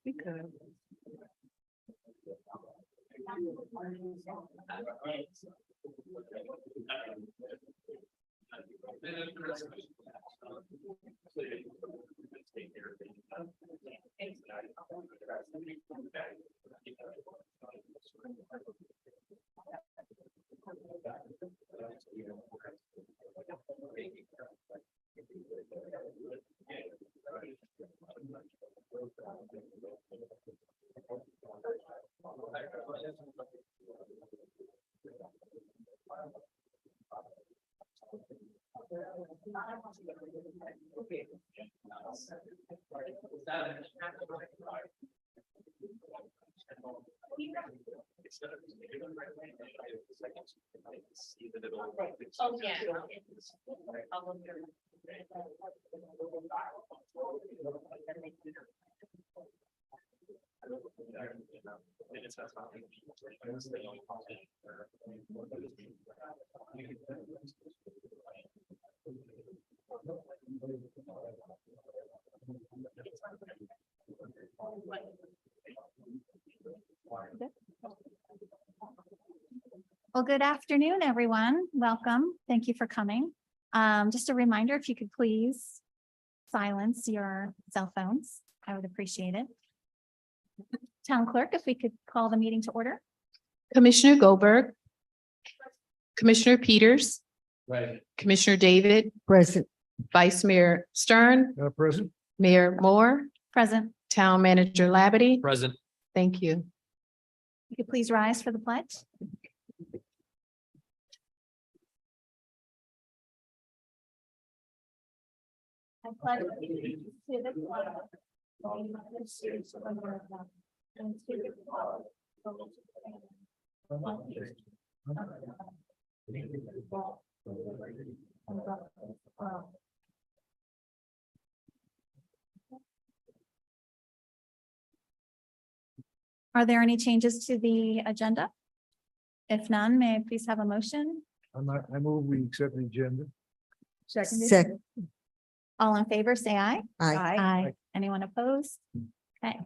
We could. Oh, yeah. Well, good afternoon, everyone. Welcome. Thank you for coming. Just a reminder, if you could please silence your cell phones, I would appreciate it. Town Clerk, if we could call the meeting to order. Commissioner Goldberg. Commissioner Peters. Right. Commissioner David. Present. Vice Mayor Stern. Present. Mayor Moore. Present. Town Manager Labadie. Present. Thank you. You could please rise for the pledge. I pledge allegiance to the flag of the United States of America and to the republic for which it stands, one nation, under God, indivisible, with liberty and justice for all. Are there any changes to the agenda? If none, may I please have a motion? I move we accept the agenda. Second. All in favor, say aye. Aye. Aye. Anyone opposed? Okay.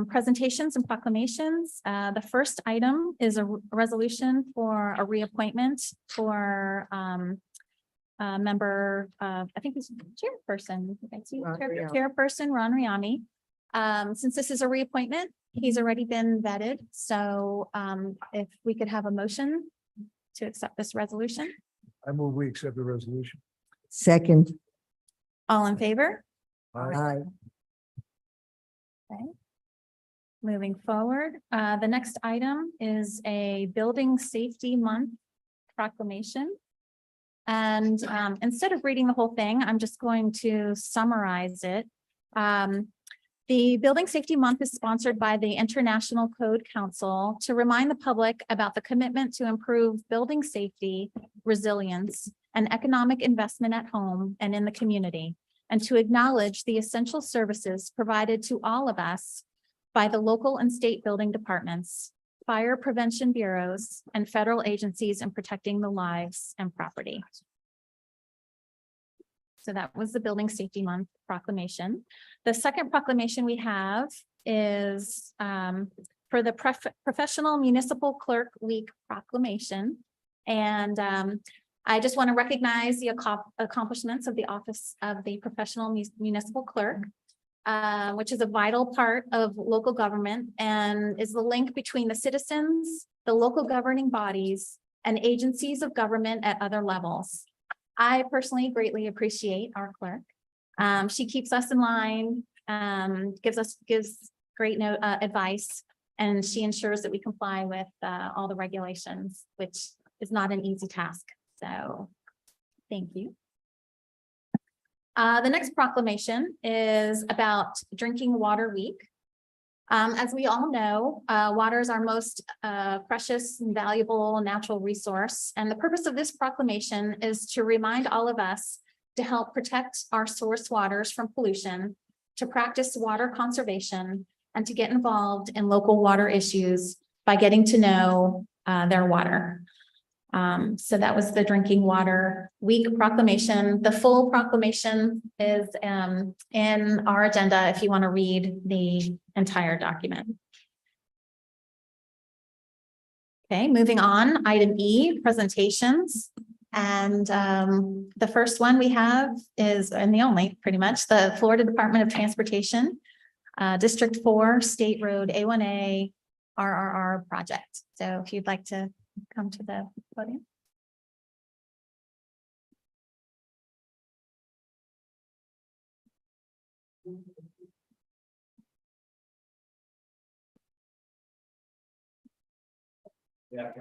Presentations and proclamations. The first item is a resolution for a reappointment for member, I think it's chairperson. Ron Riami. Chairperson Ron Riami. Since this is a reappointment, he's already been vetted. So if we could have a motion to accept this resolution. I move we accept the resolution. Second. All in favor? Aye. Okay. Moving forward, the next item is a Building Safety Month proclamation. And instead of reading the whole thing, I'm just going to summarize it. The Building Safety Month is sponsored by the International Code Council to remind the public about the commitment to improve building safety, resilience, and economic investment at home and in the community, and to acknowledge the essential services provided to all of us by the local and state building departments, fire prevention bureaus, and federal agencies in protecting the lives and property. So that was the Building Safety Month proclamation. The second proclamation we have is for the Professional Municipal Clerk Week proclamation. And I just want to recognize the accomplishments of the Office of the Professional Municipal Clerk, which is a vital part of local government and is the link between the citizens, the local governing bodies, and agencies of government at other levels. I personally greatly appreciate our clerk. She keeps us in line, gives great advice, and she ensures that we comply with all the regulations, which is not an easy task. So thank you. The next proclamation is about Drinking Water Week. As we all know, water is our most precious and valuable natural resource. And the purpose of this proclamation is to remind all of us to help protect our source waters from pollution, to practice water conservation, and to get involved in local water issues by getting to know their water. So that was the Drinking Water Week proclamation. The full proclamation is in our agenda if you want to read the entire document. Okay, moving on, item E, presentations. And the first one we have is, and the only, pretty much, the Florida Department of Transportation, District 4, State Road A1A RRR project. So if you'd like to come to the podium. Yeah.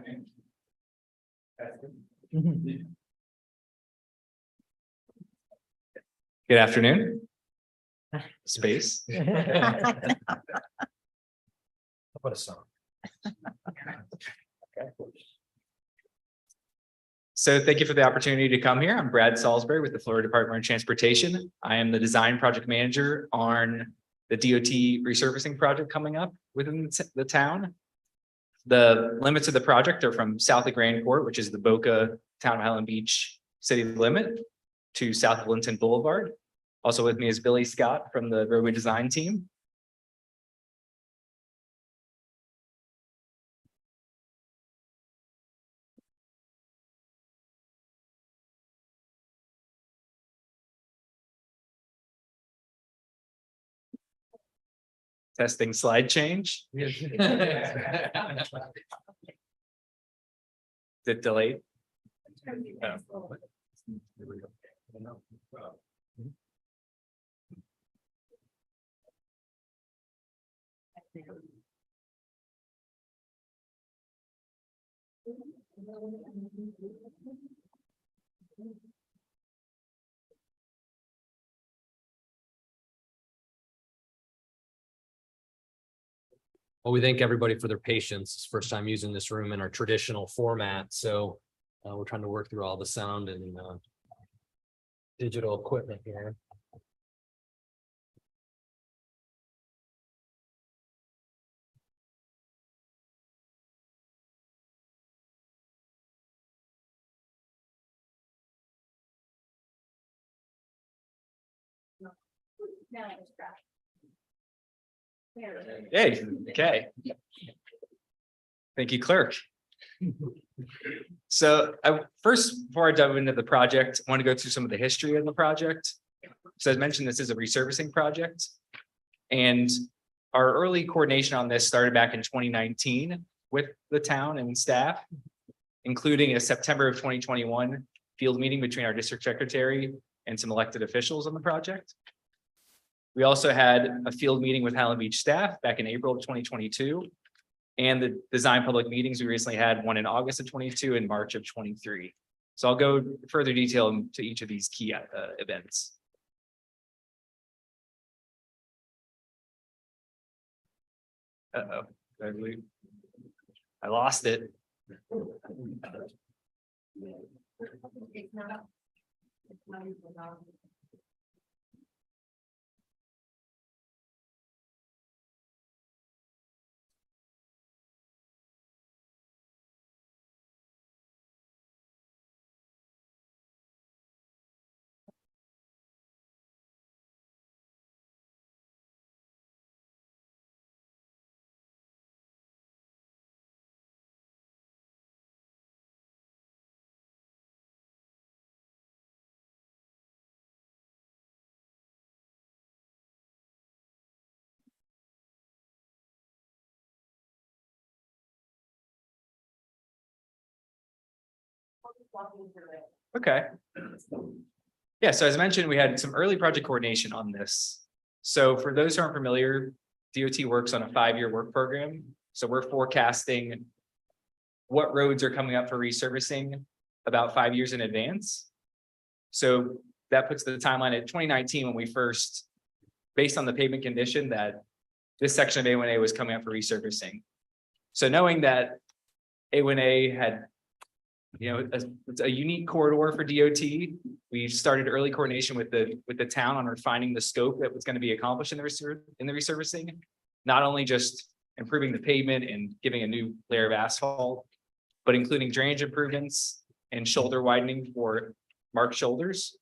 Good afternoon. Space. How about a song? So thank you for the opportunity to come here. I'm Brad Salisbury with the Florida Department of Transportation. I am the design project manager on the DOT resurfacing project coming up within the town. The limits of the project are from south of Grand Court, which is the Boca Town of Highland Beach city limit, to south of Linton Boulevard. Also with me is Billy Scott from the roadway design team. Testing slide change. Is it delayed? Well, we thank everybody for their patience. It's first time using this room in our traditional format, so we're trying to work through all the sound and digital equipment here. Hey, okay. Thank you, clerk. So first, before I dive into the project, I want to go through some of the history of the project. So as mentioned, this is a resurfacing project. And our early coordination on this started back in 2019 with the town and staff, including a September of 2021 field meeting between our district secretary and some elected officials on the project. We also had a field meeting with Highland Beach staff back in April of 2022. And the design public meetings, we recently had one in August of 22 and March of 23. So I'll go further detail into each of these key events. Uh-oh, I lost it. Okay. Yeah, so as mentioned, we had some early project coordination on this. So for those who aren't familiar, DOT works on a 5-year work program. So we're forecasting what roads are coming up for resurfacing about 5 years in advance. So that puts the timeline at 2019 when we first, based on the pavement condition, that this section of A1A was coming up for resurfacing. So knowing that A1A had, it's a unique corridor for DOT, we started early coordination with the town on refining the scope that was going to be accomplished in the resurfacing. Not only just improving the pavement and giving a new layer of asphalt, but including drainage improvements and shoulder widening for marked shoulders.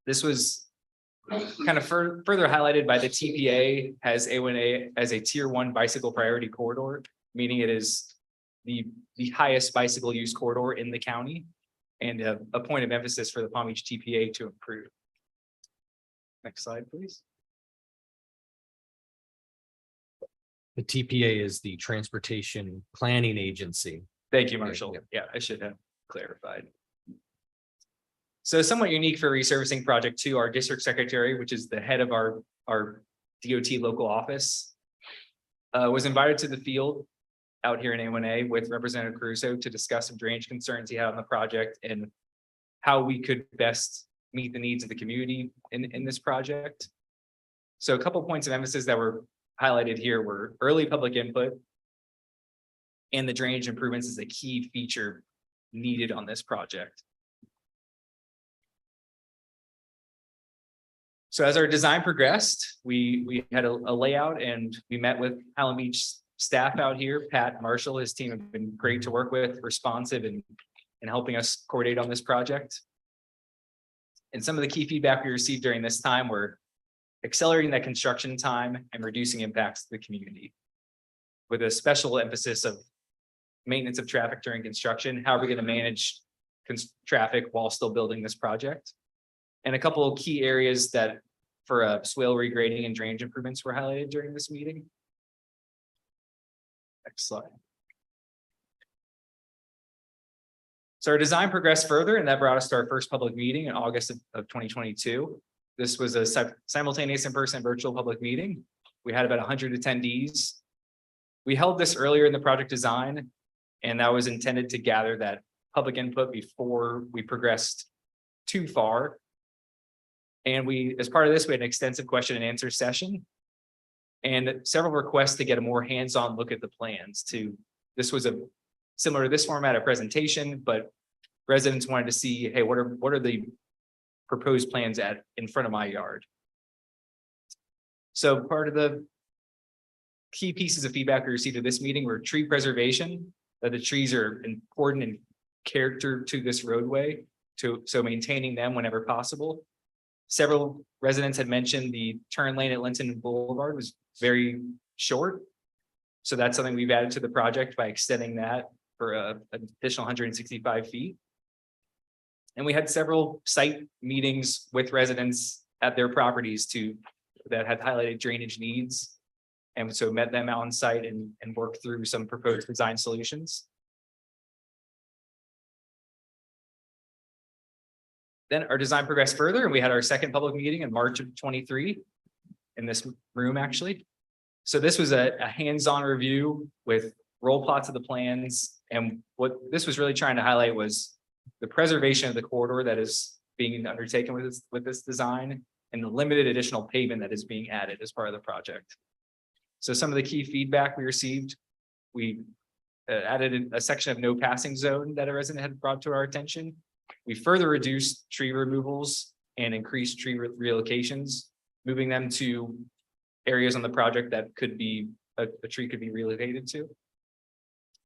This was kind of further highlighted by the TPA has A1A as a tier 1 bicycle priority corridor, meaning it is the highest bicycle use corridor in the county and a point of emphasis for the Palm Beach TPA to improve. Next slide, please. The TPA is the Transportation Planning Agency. Thank you, Marshall. Yeah. Yeah, I should have clarified. So somewhat unique for resurfacing project 2, our district secretary, which is the head of our DOT local office, was invited to the field out here in A1A with Representative Caruso to discuss some drainage concerns he had on the project and how we could best meet the needs of the community in this project. So a couple points of emphasis that were highlighted here were early public input and the drainage improvements is a key feature needed on this project. So as our design progressed, we had a layout and we met with Highland Beach staff out here. Pat, Marshall, his team have been great to work with, responsive and helping us coordinate on this project. And some of the key feedback we received during this time were accelerating that construction time and reducing impacts to the community, with a special emphasis of maintenance of traffic during construction. How are we going to manage traffic while still building this project? And a couple of key areas that for swale regrading and drainage improvements were highlighted during this meeting. Next slide. So our design progressed further, and that brought us to our first public meeting in August of 2022. This was a simultaneous in-person virtual public meeting. We had about 100 attendees. We held this earlier in the project design, and that was intended to gather that public input before we progressed too far. And as part of this, we had an extensive question and answer session and several requests to get a more hands-on look at the plans. This was similar to this format of presentation, but residents wanted to see, hey, what are the proposed plans in front of my yard? So part of the key pieces of feedback we received at this meeting were tree preservation, that the trees are important in character to this roadway, so maintaining them whenever possible. Several residents had mentioned the turn lane at Linton Boulevard was very short. So that's something we've added to the project by extending that for an additional 165 feet. And we had several site meetings with residents at their properties that had highlighted drainage needs. And so met them out on site and worked through some proposed design solutions. Then our design progressed further and we had our second public meeting in March of 23 in this room actually. So this was a hands-on review with roll plots of the plans. And what this was really trying to highlight was the preservation of the corridor that is being undertaken with this design and the limited additional pavement that is being added as part of the project. So some of the key feedback we received, we added a section of no passing zone that a resident had brought to our attention. We further reduced tree removals and increased tree relocations, moving them to areas on the project that could be a tree could be relocated to.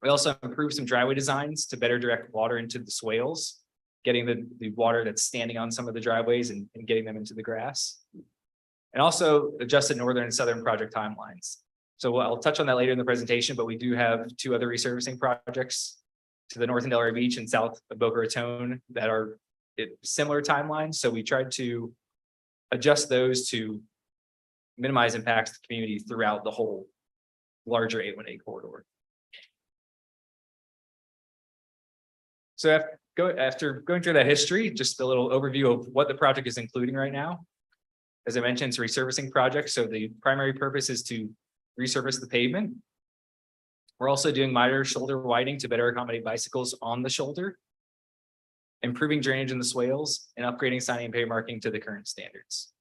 We also improved some driveway designs to better direct water into the swales, getting the water that's standing on some of the driveways and getting them into the grass. And also adjusted northern and southern project timelines. So I'll touch on that later in the presentation, but we do have 2 other resurfacing projects to the north in Delray Beach and south of Boca Raton that are similar timelines. So we tried to adjust those to minimize impacts to the community throughout the whole larger A1A corridor. So after going through that history, just a little overview of what the project is including right now. As I mentioned, it's a resurfacing project, so the primary purpose is to resurface the pavement. We're also doing minor shoulder widening to better accommodate bicycles on the shoulder, improving drainage in the swales, and upgrading signing and pavement marking to the current standards.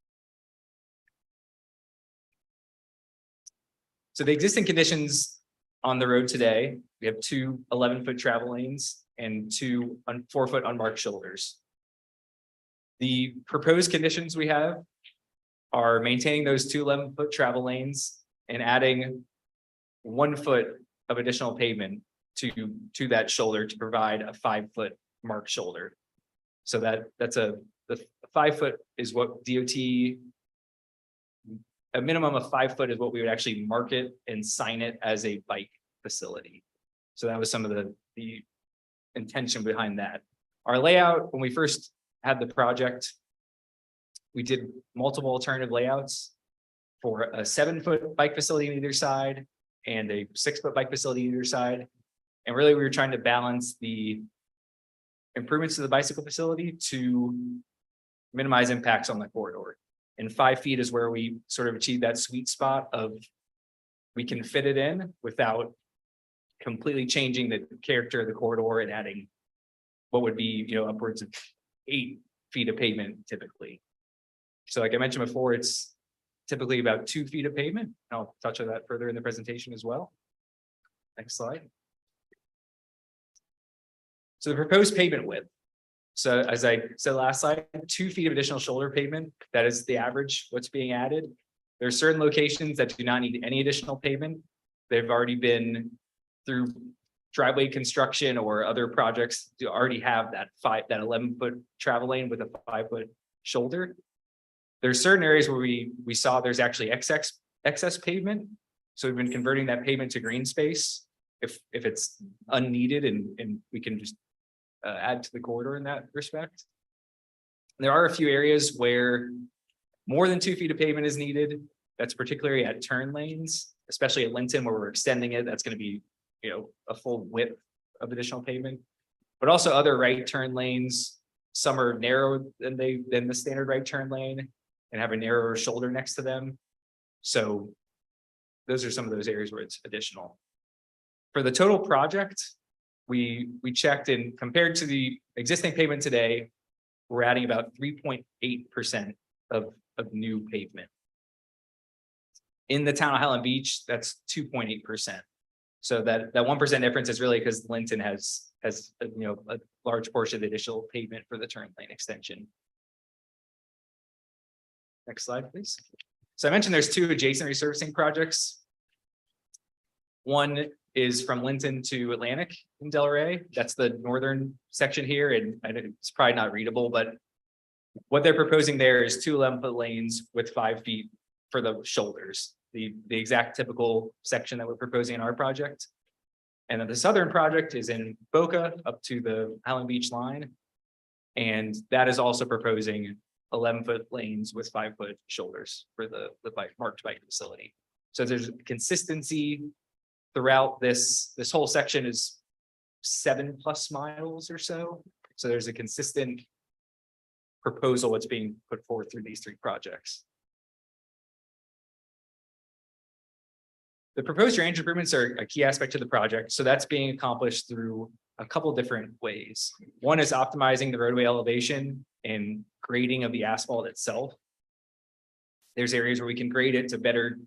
So the existing conditions on the road today, we have two 11-foot travel lanes and two 4-foot unmarked shoulders. The proposed conditions we have are maintaining those two 11-foot travel lanes and adding 1 foot of additional pavement to that shoulder to provide a 5-foot marked shoulder. So the 5 foot is what DOT, a minimum of 5 foot is what we would actually mark it and sign it as a bike facility. So that was some of the intention behind that. Our layout, when we first had the project, we did multiple alternative layouts for a 7-foot bike facility on either side and a 6-foot bike facility on either side. And really, we were trying to balance the improvements to the bicycle facility to minimize impacts on the corridor. And 5 feet is where we sort of achieve that sweet spot of we can fit it in without completely changing the character of the corridor and adding what would be, upwards of 8 feet of pavement typically. So like I mentioned before, it's typically about 2 feet of pavement. I'll touch on that further in the presentation as well. Next slide. So the proposed pavement width. So as I said last slide, 2 feet of additional shoulder pavement, that is the average, what's being added. There are certain locations that do not need any additional pavement. They've already been through driveway construction or other projects to already have that 11-foot travel lane with a 5-foot shoulder. There's certain areas where we saw there's actually excess pavement. So we've been converting that pavement to green space if it's unneeded and we can just add to the corridor in that respect. There are a few areas where more than 2 feet of pavement is needed. That's particularly at turn lanes, especially at Linton where we're extending it. That's going to be, a full width of additional pavement, but also other right turn lanes. Some are narrower than the standard right turn lane and have a narrower shoulder next to them. So those are some of those areas where it's additional. For the total project, we checked and compared to the existing pavement today, we're adding about 3.8% of new pavement. In the town of Highland Beach, that's 2.8%. So that 1% difference is really because Linton has a large portion of the additional pavement for the turn lane extension. Next slide, please. So I mentioned there's 2 adjacent resurfacing projects. One is from Linton to Atlantic in Delray. That's the northern section here, and it's probably not readable, but what they're proposing there is 2 11-foot lanes with 5 feet for the shoulders. The exact typical section that we're proposing in our project. And then the southern project is in Boca up to the Highland Beach line. And that is also proposing 11-foot lanes with 5-foot shoulders for the marked bike facility. So there's consistency throughout this whole section is 7+ miles or so. So there's a consistent proposal that's being put forth through these 3 projects. The proposed drainage improvements are a key aspect to the project. So that's being accomplished through a couple different ways. One is optimizing the roadway elevation and grading of the asphalt itself. There's areas where we can grade it to better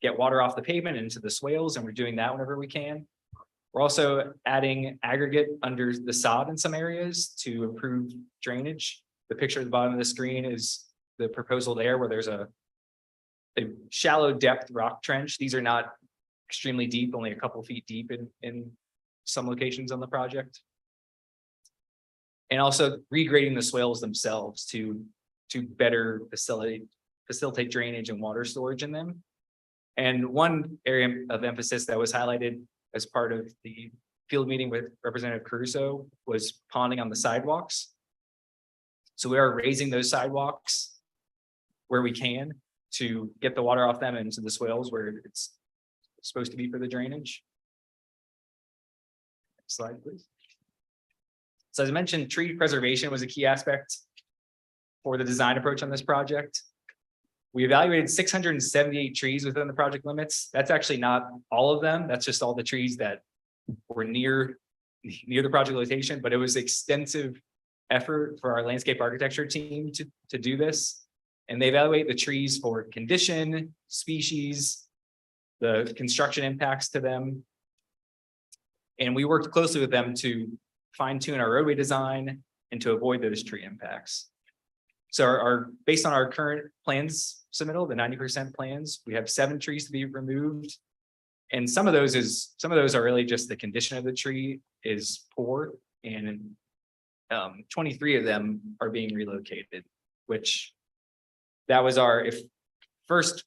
get water off the pavement into the swales, and we're doing that whenever we can. We're also adding aggregate under the sod in some areas to improve drainage. The picture at the bottom of the screen is the proposal there where there's a shallow depth rock trench. These are not extremely deep, only a couple feet deep in some locations on the project. And also regrading the swales themselves to better facilitate drainage and water storage in them. And one area of emphasis that was highlighted as part of the field meeting with Representative Caruso was ponding on the sidewalks. So we are raising those sidewalks where we can to get the water off them into the swales where it's supposed to be for the drainage. Next slide, please. So as I mentioned, tree preservation was a key aspect for the design approach on this project. We evaluated 678 trees within the project limits. That's actually not all of them. That's just all the trees that were near the project location, but it was extensive effort for our landscape architecture team to do this. And they evaluate the trees for condition, species, the construction impacts to them. And we worked closely with them to fine tune our roadway design and to avoid those tree impacts. So based on our current plans submittal, the 90% plans, we have 7 trees to be removed. And some of those are really just the condition of the tree is poor, and 23 of them are being relocated, which that was our first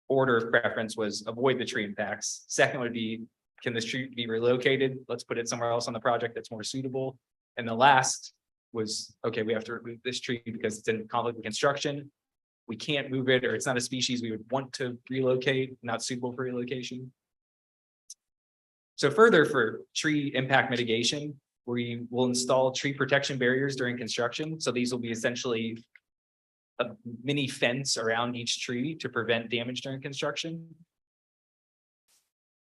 order of preference was avoid the tree impacts. Second would be, can this tree be relocated? Let's put it somewhere else on the project that's more suitable. And the last was, okay, we have to remove this tree because it's in conflict with construction. We can't move it, or it's not a species we would want to relocate, not suitable for relocation. So further, for tree impact mitigation, we will install tree protection barriers during construction. So these will be essentially a mini fence around each tree to prevent damage during construction.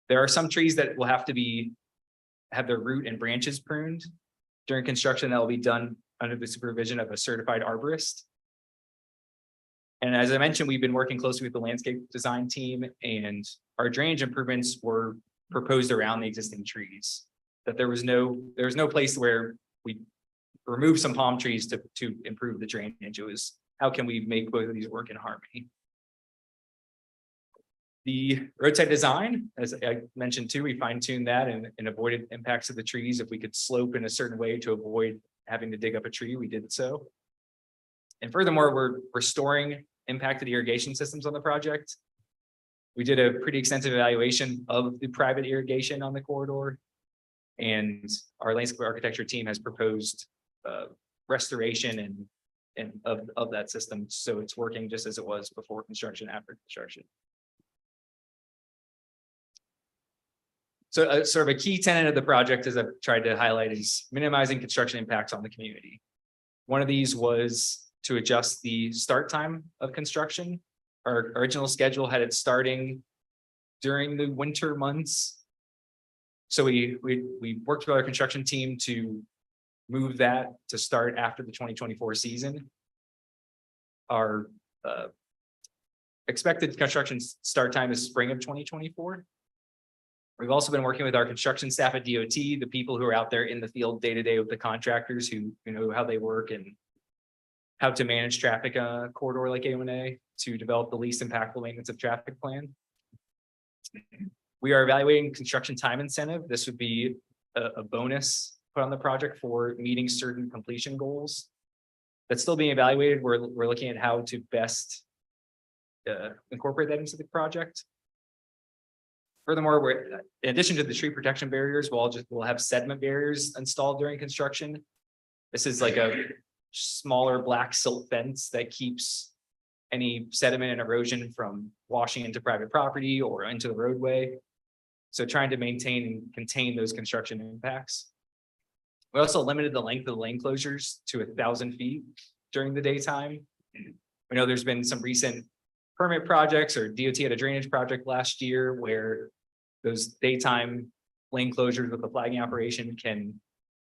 There are some trees that will have to have their root and branches pruned during construction. That will be done under the supervision of a certified arborist. And as I mentioned, we've been working closely with the landscape design team, and our drainage improvements were proposed around the existing trees. That there was no place where we removed some palm trees to improve the drainage. It was, how can we make both of these work in harmony? The roadside design, as I mentioned too, we fine-tuned that and avoided impacts of the trees. If we could slope in a certain way to avoid having to dig up a tree, we did so. And furthermore, we're restoring impacted irrigation systems on the project. We did a pretty extensive evaluation of the private irrigation on the corridor, and our landscape architecture team has proposed restoration and of that system, so it's working just as it was before construction, after construction. So sort of a key tenet of the project, as I've tried to highlight, is minimizing construction impacts on the community. One of these was to adjust the start time of construction. Our original schedule had it starting during the winter months. So we worked with our construction team to move that to start after the 2024 season. Our expected construction start time is spring of 2024. We've also been working with our construction staff at DOT, the people who are out there in the field day to day with the contractors who know how they work and how to manage traffic on a corridor like A1A to develop the least impactful maintenance of traffic plan. We are evaluating construction time incentive. This would be a bonus put on the project for meeting certain completion goals. That's still being evaluated. We're looking at how to best incorporate that into the project. Furthermore, in addition to the tree protection barriers, we'll have sediment barriers installed during construction. This is like a smaller black silt fence that keeps any sediment and erosion from washing into private property or into the roadway. So trying to maintain and contain those construction impacts. We also limited the length of the lane closures to 1,000 feet during the daytime. We know there's been some recent permit projects, or DOT had a drainage project last year where those daytime lane closures with the flagging operation can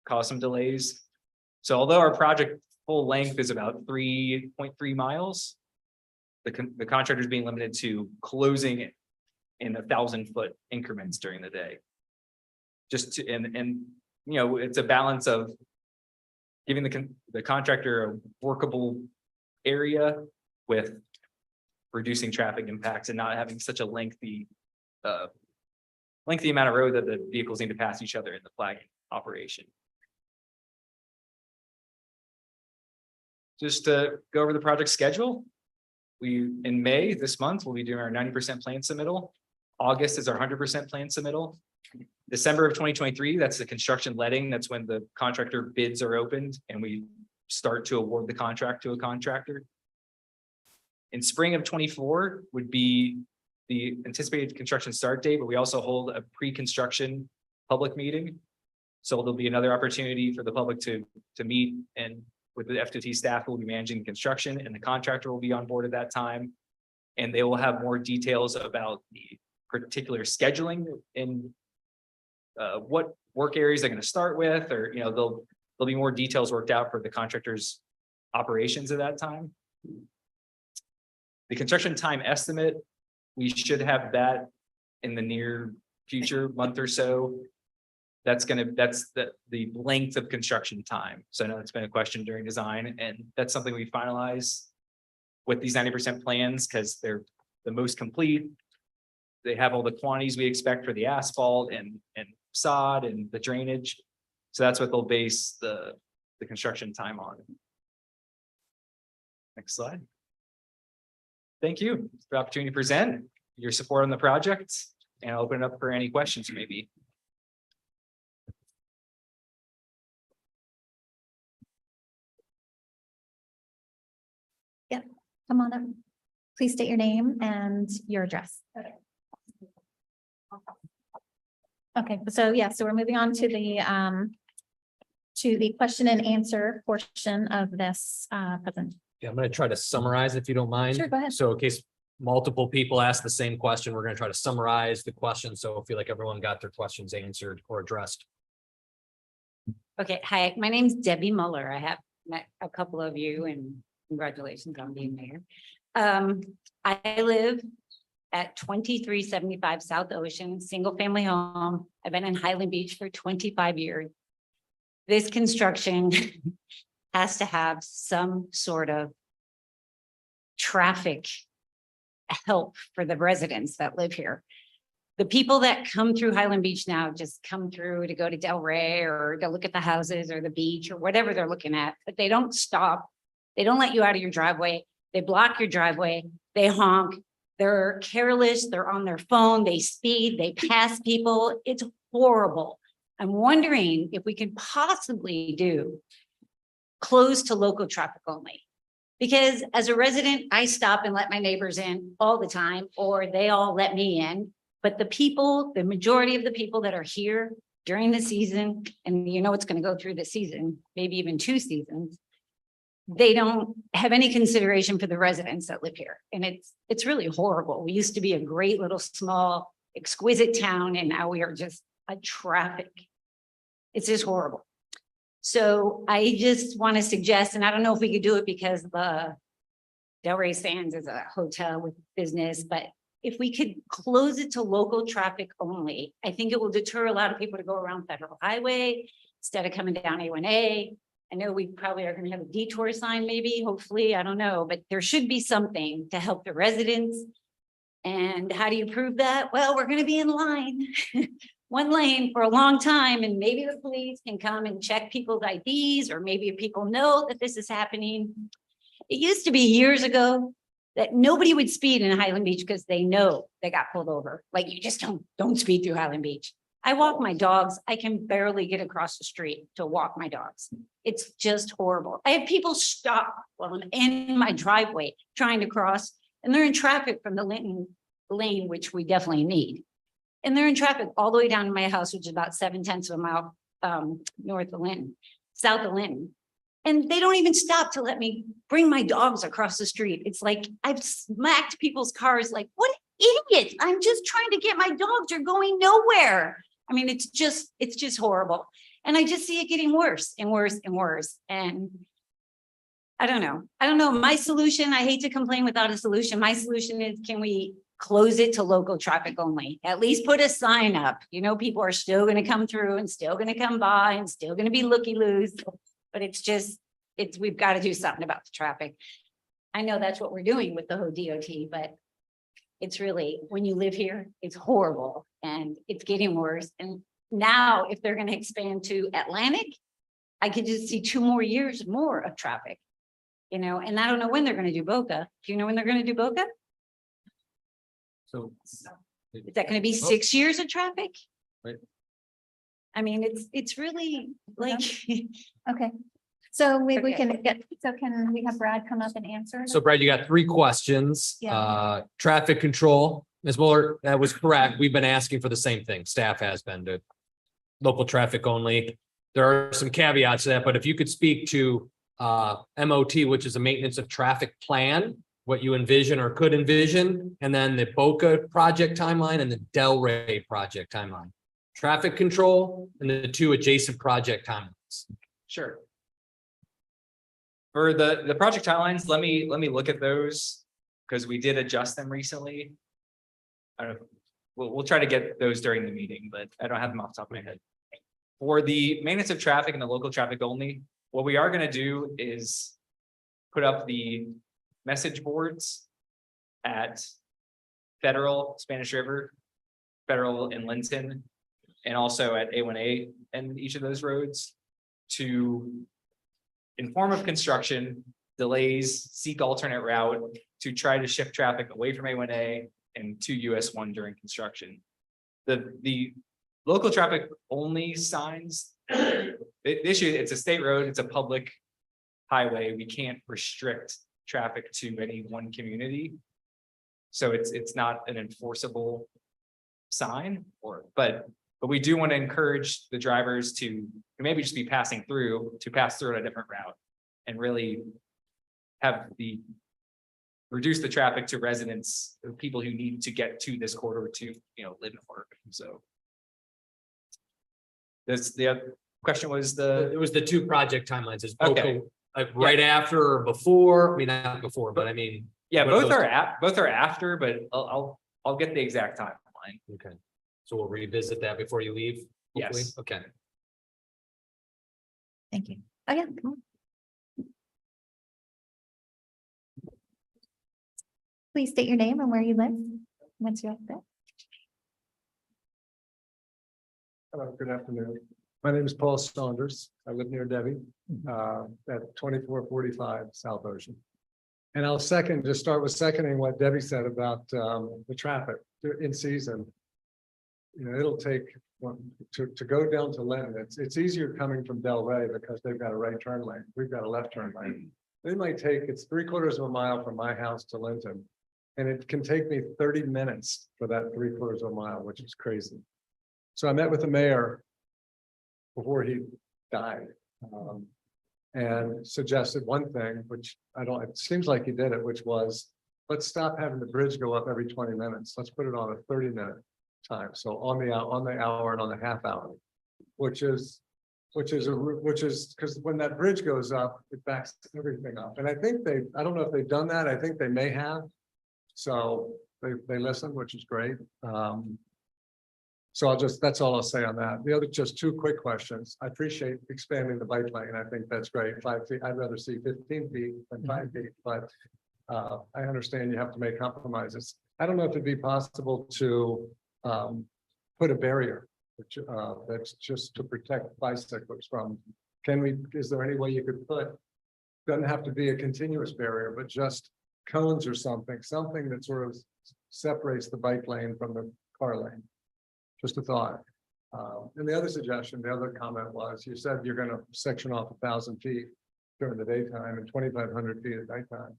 cause some delays. So although our project full length is about 3.3 miles, the contractor is being limited to closing in 1,000-foot increments during the day. And it's a balance of giving the contractor a workable area with reducing traffic impacts and not having such a lengthy amount of road that the vehicles need to pass each other in the flagging operation. Just to go over the project schedule, in May this month, we'll be doing our 90% plan submittal. August is our 100% plan submittal. December of 2023, that's the construction letting. That's when the contractor bids are opened and we start to award the contract to a contractor. In spring of 24 would be the anticipated construction start date, but we also hold a pre-construction public meeting So there'll be another opportunity for the public to meet and with the FTT staff who will be managing construction, and the contractor will be on board at that time. And they will have more details about the particular scheduling and what work areas they're going to start with, or, there'll be more details worked out for the contractor's operations at that time. The construction time estimate, we should have that in the near future, month or so. That's the length of construction time. So I know it's been a question during design, and that's something we finalize with these 90% plans because they're the most complete. They have all the quantities we expect for the asphalt and sod and the drainage. So that's what they'll base the construction time on. Next slide. Thank you for the opportunity to present your support on the project, and I'll open it up for any questions maybe. Come on up. Please state your name and your address. Okay, so we're moving on to the question and answer portion of this present. Yeah, I'm gonna try to summarize if you don't mind. Sure, go ahead. So in case multiple people ask the same question, we're gonna try to summarize the question, so I feel like everyone got their questions answered or addressed. Okay, hi, my name's Debbie Muller. I have met a couple of you and congratulations on being mayor. I live at 2375 South Ocean, single family home. I've been in Highland Beach for 25 years. This construction has to have some sort of traffic help for the residents that live here. The people that come through Highland Beach now just come through to go to Delray or to look at the houses or the beach or whatever they're looking at, but they don't stop. They don't let you out of your driveway. They block your driveway. They honk. They're careless. They're on their phone. They speed. They pass people. It's horrible. I'm wondering if we could possibly do close to local traffic only. Because as a resident, I stop and let my neighbors in all the time, or they all let me in. But the majority of the people that are here during the season, and it's going to go through the season, maybe even 2 seasons, they don't have any consideration for the residents that live here. And it's really horrible. We used to be a great little small, exquisite town, and now we are just a traffic. It's just horrible. So I just want to suggest, and I don't know if we could do it because the Delray Sands is a hotel with business, but if we could close it to local traffic only, I think it will deter a lot of people to go around Federal Highway instead of coming down A1A. I know we probably are going to have a detour sign, maybe, hopefully, I don't know, but there should be something to help the residents. And how do you prove that? Well, we're going to be in line, one lane for a long time, and maybe the police can come and check people's IDs, or maybe if people know that this is happening. It used to be years ago that nobody would speed in Highland Beach because they know they got pulled over. Like, you just don't speed through Highland Beach. I walk my dogs. I can barely get across the street to walk my dogs. It's just horrible. I have people stop while I'm in my driveway trying to cross, and they're in traffic from the Linton lane, which we definitely need. And they're in traffic all the way down to my house, which is about 7/10 of a mile north of Linton, south of Linton. And they don't even stop to let me bring my dogs across the street. It's like I've smacked people's cars like, what idiots. I'm just trying to get my dogs. You're going nowhere. I mean, it's just horrible. And I just see it getting worse and worse and worse. And I don't know. My solution, I hate to complain without a solution. My solution is, can we close it to local traffic only? At least put a sign up. People are still going to come through and still going to come by and still going to be looky-loos. But we've got to do something about the traffic. I know that's what we're doing with the whole DOT, but it's really, when you live here, it's horrible and it's getting worse. And now if they're going to expand to Atlantic, I could just see 2 more years more of traffic, and I don't know when they're going to do Boca. Do you know when they're going to do Boca? So. Is that going to be 6 years of traffic? Right. I mean, it's really like, Okay. So we Okay. can we have Brad come up and answer? So Brad, you got 3 questions. Yeah. Traffic control, Ms. Mueller, that was correct. We've been asking for the same thing. Staff has been to local traffic only. There are some caveats to that, but if you could speak to MOT, which is a maintenance of traffic plan, what you envision or could envision, and then the Boca project timeline and the Delray project timeline. Traffic control and the two adjacent project timelines. Sure. For the project timelines, let me look at those, because we did adjust them recently. I don't know, we'll try to get those during the meeting, but I don't have them off the top of my head. For the maintenance of traffic and the local traffic only, what we are gonna do is put up the message boards at Federal, Spanish River, Federal and Linton, and also at A1A and each of those roads to inform of construction, delays, seek alternate route to try to shift traffic away from A1A and to US1 during construction. The local traffic only signs, the issue, it's a state road, it's a public highway. We can't restrict traffic to any one community. So it's not an enforceable sign but we do want to encourage the drivers to maybe just be passing through, to pass through on a different route and really reduce the traffic to residents, people who need to get to this corridor to, live and work. So the other question was It was the two project timelines. Is Boca Okay. right after or before? I mean, not before, but I mean, yeah, what are both those are after, but I'll get the exact timeline. okay. So we'll revisit that before you leave. hopefully? Yes. Okay. Thank you. Oh, yeah. come on. Please state your name and where you live. Once you're up there. Hello, good afternoon. My name is Paul Saunders. I live near Debbie, at 2445 South Ocean. And I'll start with seconding what Debbie said about the traffic in season. It'll take, to go down to Lennon, it's easier coming from Delray because they've got a right turn lane. We've got a left turn lane. It might take, it's 3/4 of a mile from my house to Linton. And it can take me 30 minutes for that 3/4 of a mile, which is crazy. So I met with the mayor before he died. And suggested one thing, which it seems like he did it, which was, let's stop having the bridge go up every 20 minutes. Let's put it on a 30-minute time. So on the hour and on the half hour, which is because when that bridge goes up, it backs everything up. And I think I don't know if they've done that. I think they may have. So they listen, which is great. So that's all I'll say on that. The other, just two quick questions. I appreciate expanding the bike lane. I think that's great. 5 feet. I'd rather see 15 feet than 5 feet, but I understand you have to make compromises. I don't know if it'd be possible to put a barrier, which that's just to protect bicyclers from. Is there any way you could doesn't have to be a continuous barrier, but just cones or something that sort of separates the bike lane from the car lane? Just a thought. And the other comment was, you said you're going to section off 1,000 feet during the daytime and 2,500 feet at nighttime.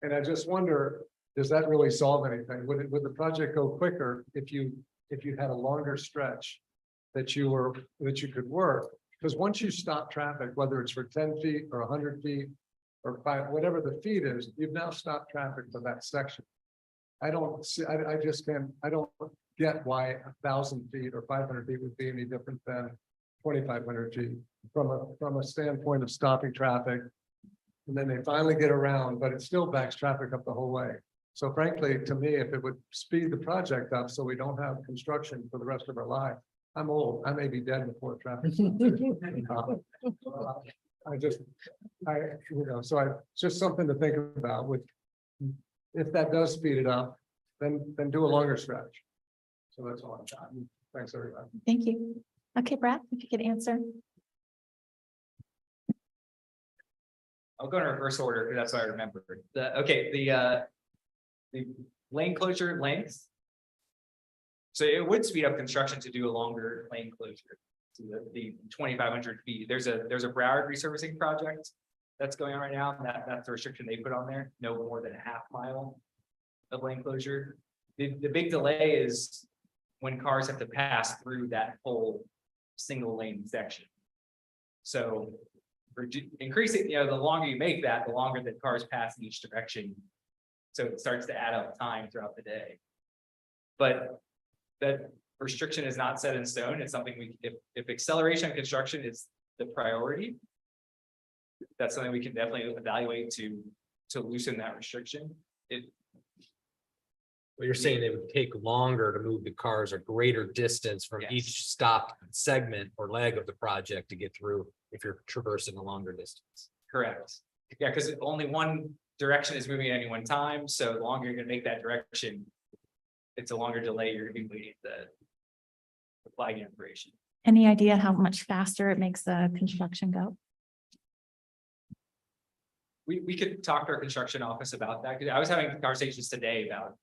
And I just wonder, does that really solve anything? Would the project go quicker if you had a longer stretch that you could work? Because once you stop traffic, whether it's for 10 feet or 100 feet or 5, whatever the feet is, you've now stopped traffic for that section. I don't get why 1,000 feet or 500 feet would be any different than 2,500 feet from a standpoint of stopping traffic. And then they finally get around, but it still backs traffic up the whole way. So frankly, to me, if it would speed the project up so we don't have construction for the rest of our life, I'm old. I may be dead before traffic. Just something to think about with, if that does speed it up, then do a longer stretch. So that's all I've got. Thanks, everybody. Thank you. Okay, Brad, if you could answer. I'll go in reverse order because that's what I remember. The lane closure length. So it would speed up construction to do a longer lane closure to the 2,500 feet. There's a Broward resurfacing project that's going on right now. And that's the restriction they put on there. No more than a half mile of lane closure. The big delay is when cars have to pass through that whole single lane section. So increasing, the longer you make that, the longer that cars pass in each direction. So it starts to add up time throughout the day. But that restriction is not set in stone. It's something if acceleration of construction is the priority, that's something we can definitely evaluate to loosen that restriction. Well, you're saying it would take longer to move the cars a greater distance from Yes. each stop segment or leg of the project to get through if you're traversing a longer distance. Correct. Yeah, because only one direction is moving at any one time, so the longer you're gonna make that direction, it's a longer delay, you're gonna be waiting the flagging operation. Any idea how much faster it makes the construction go? We could talk to our construction office about that, because I was having conversations today about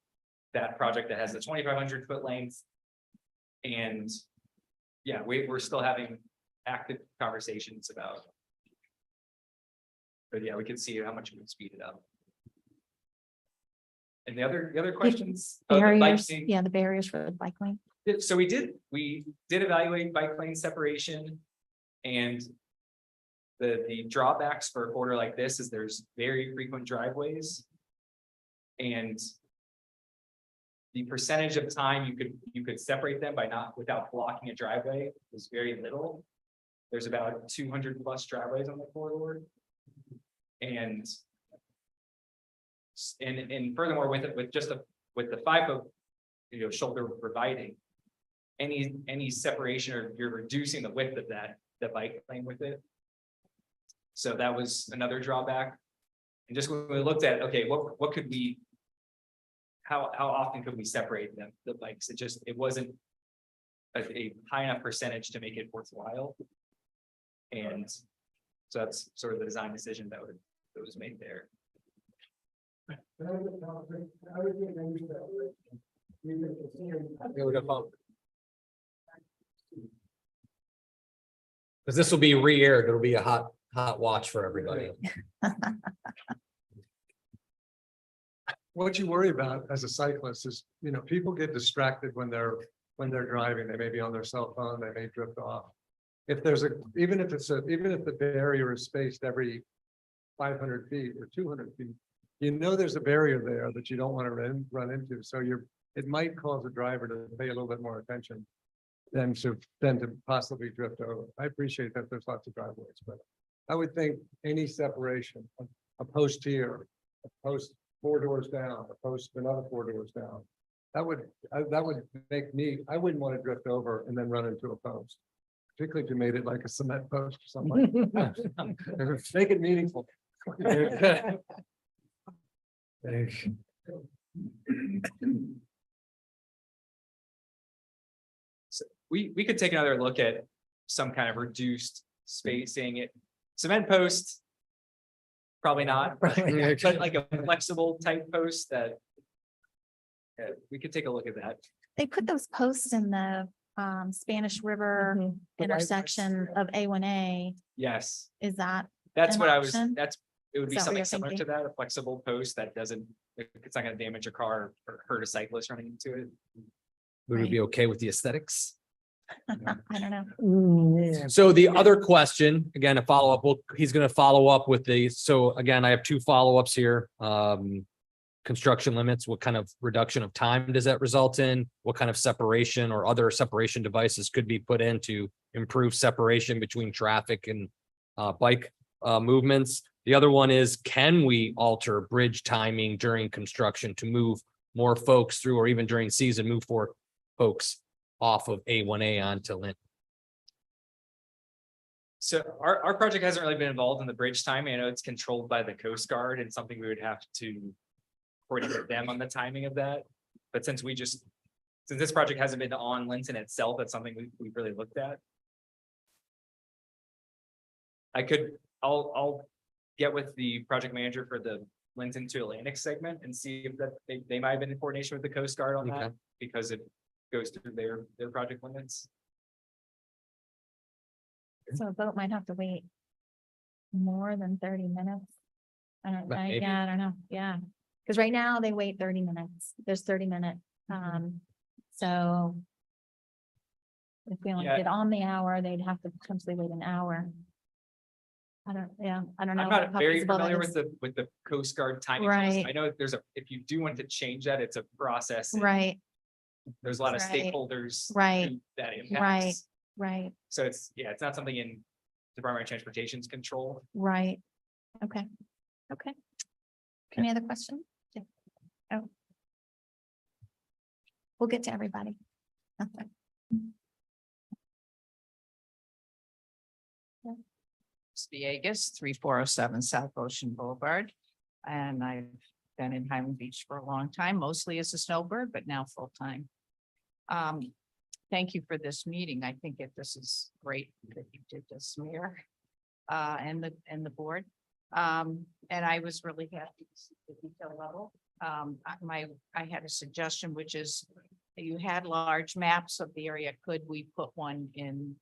that project that has the 2,500 foot length. And yeah, we're still having active conversations about. But yeah, we can see how much we can speed it up. And the other questions? Oh, the bike Barriers, lane. yeah, the barriers for the bike lane. So we did evaluate bike lane separation. And the drawbacks for a corridor like this is there's very frequent driveways. And the percentage of time you could separate them without blocking a driveway is very little. There's about 200 plus driveways on the corridor. And furthermore, with the 5-foot, shoulder providing any separation, or you're reducing the width of the bike lane with it. So that was another drawback. And just when we looked at, okay, what could we, how often could we separate the bikes? It wasn't a high enough percentage to make it worthwhile. And so that's sort of the design decision that was made there. Because this will be re-aired. It'll be a hot watch for everybody. What you worry about as a cyclist is, people get distracted when they're driving. They may be on their cell phone, they may drift off. If there's even if the barrier is spaced every 500 feet or 200 feet, there's a barrier there that you don't want to run into. So it might cause a driver to pay a little bit more attention than to possibly drift over. I appreciate that there's lots of driveways, but I would think any separation, a post here, a post 4 doors down, a post another 4 doors down. That would make me, I wouldn't want to drift over and then run into a post. Particularly if you made it like a cement post or something. Make it meaningful. So we could take another look at some kind of reduced spacing. Cement post, probably not, but like a flexible type post that we could take a look at that. They put those posts in the Spanish River intersection of A1A. Yes, Is that, that's An what option? it would be Is that what something you're similar to thinking? that, a flexible post that it's not gonna damage a car or hurt a cyclist running into it. Would we be okay with the aesthetics? I don't know. Yeah. So the other question, again, a follow-up, he's gonna follow up with so again, I have 2 follow-ups here. Construction limits, what kind of reduction of time does that result in? What kind of separation or other separation devices could be put in to improve separation between traffic and bike movements? The other one is, can we alter bridge timing during construction to move more folks through, or even during season, move more folks off of A1A onto Linton? So our project hasn't really been involved in the bridge timing. I know it's controlled by the Coast Guard and something we would have to coordinate with them on the timing of that. But since this project hasn't been on Linton itself, that's something we've really looked at. I'll get with the project manager for the Linton to Atlantic segment and see if they might have been in coordination with the Coast Guard on that, Okay. because it goes through their project limits. So a boat might have to wait more than 30 minutes. I don't, Maybe. I don't know. Yeah. Because right now they wait 30 minutes. There's 30-minute. So If we only Yeah. did on the hour, they'd have to potentially wait an hour. I don't know. I'm how not very feasible that familiar is. with the Coast Guard timing. Right. I know there's if you do want to change that, it's a process. and Right, There's a lot of Right.. Okay. Villegas, 3407 South Ocean Boulevard. And I've been in Highland Beach for a long time, mostly as a snowbird, but now full-time. Thank you for this meeting. I think this is great that you did this, Mayor, and the board. And I was really happy to see the detail level. I had a suggestion, which is you had large maps of the area. Could we put one in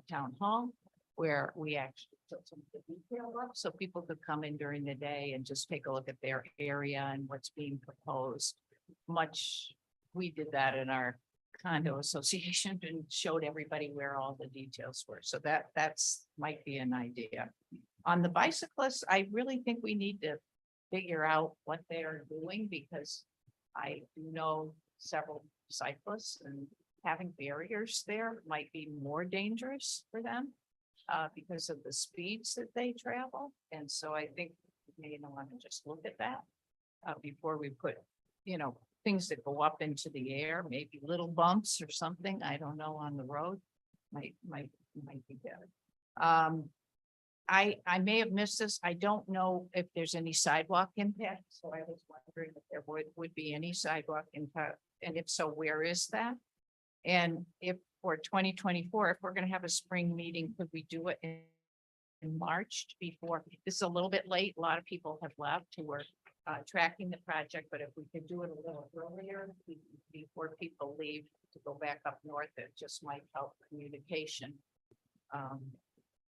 town hall where we actually put some of the detail up so people could come in during the day and just take a look at their area and what's being proposed? We did that in our condo association and showed everybody where all the details were. So that's might be an idea. On the bicyclists, I really think we need to figure out what they are doing because I do know several cyclists and having barriers there might be more dangerous for them because of the speeds that they travel. And so I think we may want to just look at that before we put, things that go up into the air, maybe little bumps or something, I don't know, on the road might be better. I may have missed this. I don't know if there's any sidewalk impact, so I was wondering if there would be any sidewalk impact, and if so, where is that? And if for 2024, if we're gonna have a spring meeting, could we do it in March before? This is a little bit late. A lot of people have left who were tracking the project, but if we could do it a little earlier before people leave to go back up north, it just might help communication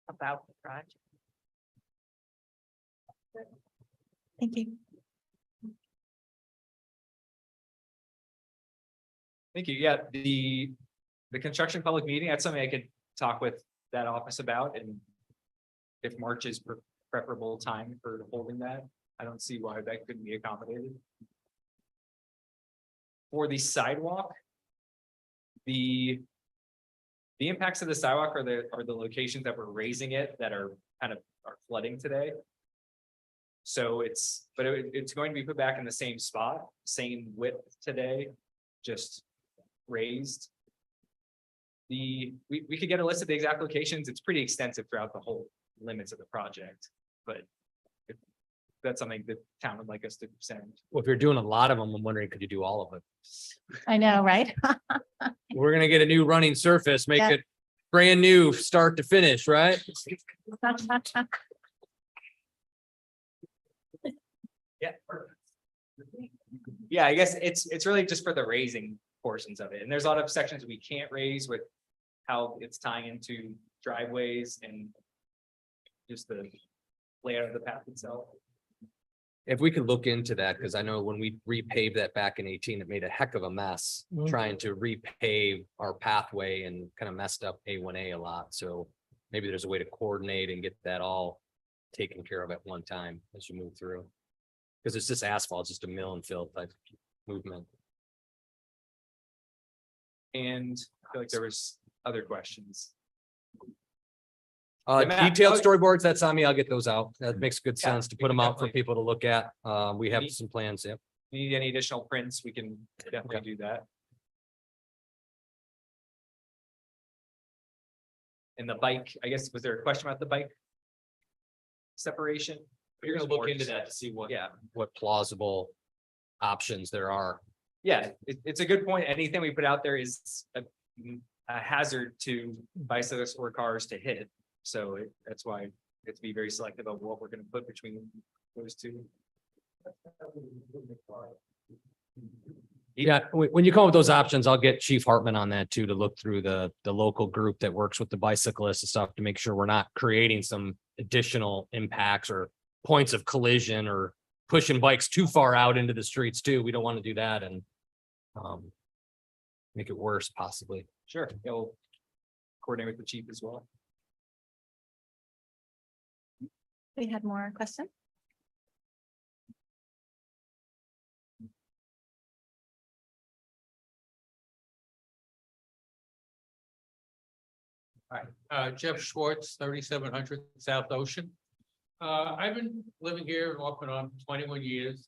about the project. Thank you. Thank you. Yeah, the construction public meeting, that's something I could talk with that office about, and if March is preferable time for holding that, I don't see why that couldn't be accommodated. For the sidewalk, the impacts of the sidewalk are the locations that we're raising it that are flooding today. So it's going to be put back in the same spot, same width today, just raised. We could get a list of the exact locations. It's pretty extensive throughout the whole limits of the project, but if that's something the town would like us to send. Well, if you're doing a lot of them, I'm wondering, could you do all of it? I know, right? We're gonna get a new running surface, make Yeah. it brand new, start to finish, right? Yeah. Yeah, I guess it's really just for the raising portions of it. And there's a lot of sections we can't raise with how it's tying into driveways and just the layout of the path itself. If we could look into that, because I know when we repaved that back in 18, it made a heck of a mess trying to repave our pathway and kind of messed up A1A a lot. So maybe there's a way to coordinate and get that all taken care of at one time as you move through. Because it's just asphalt, it's just a mill and fill type movement. And I feel like there was other questions. The map- Detailed oh, storyboards, that's on me. I'll get those out. That makes good Yeah, sense to we put can them out for definitely- people to look at. We have Neat. some plans, yep. If you need any additional prints, we can definitely do that. And the bike, I guess, was there a question about the bike? Separation? You're gonna look into that to see what. Yeah, What plausible options there are. yeah, it's a good point. Anything we put out there is a hazard to bicyclists or cars to hit. So that's why it's be very selective of what we're gonna put between those two. Yeah, when you come up with those options, I'll get Chief Hartman on that too, to look through the local group that works with the bicyclists and stuff to make sure we're not creating some additional impacts or points of collision or pushing bikes too far out into the streets too. We don't want to do that and make it worse possibly. Sure, coordinate with the chief as well. We had more questions? Jeff Schwartz, 3700 South Ocean. I've been living here off and on 21 years.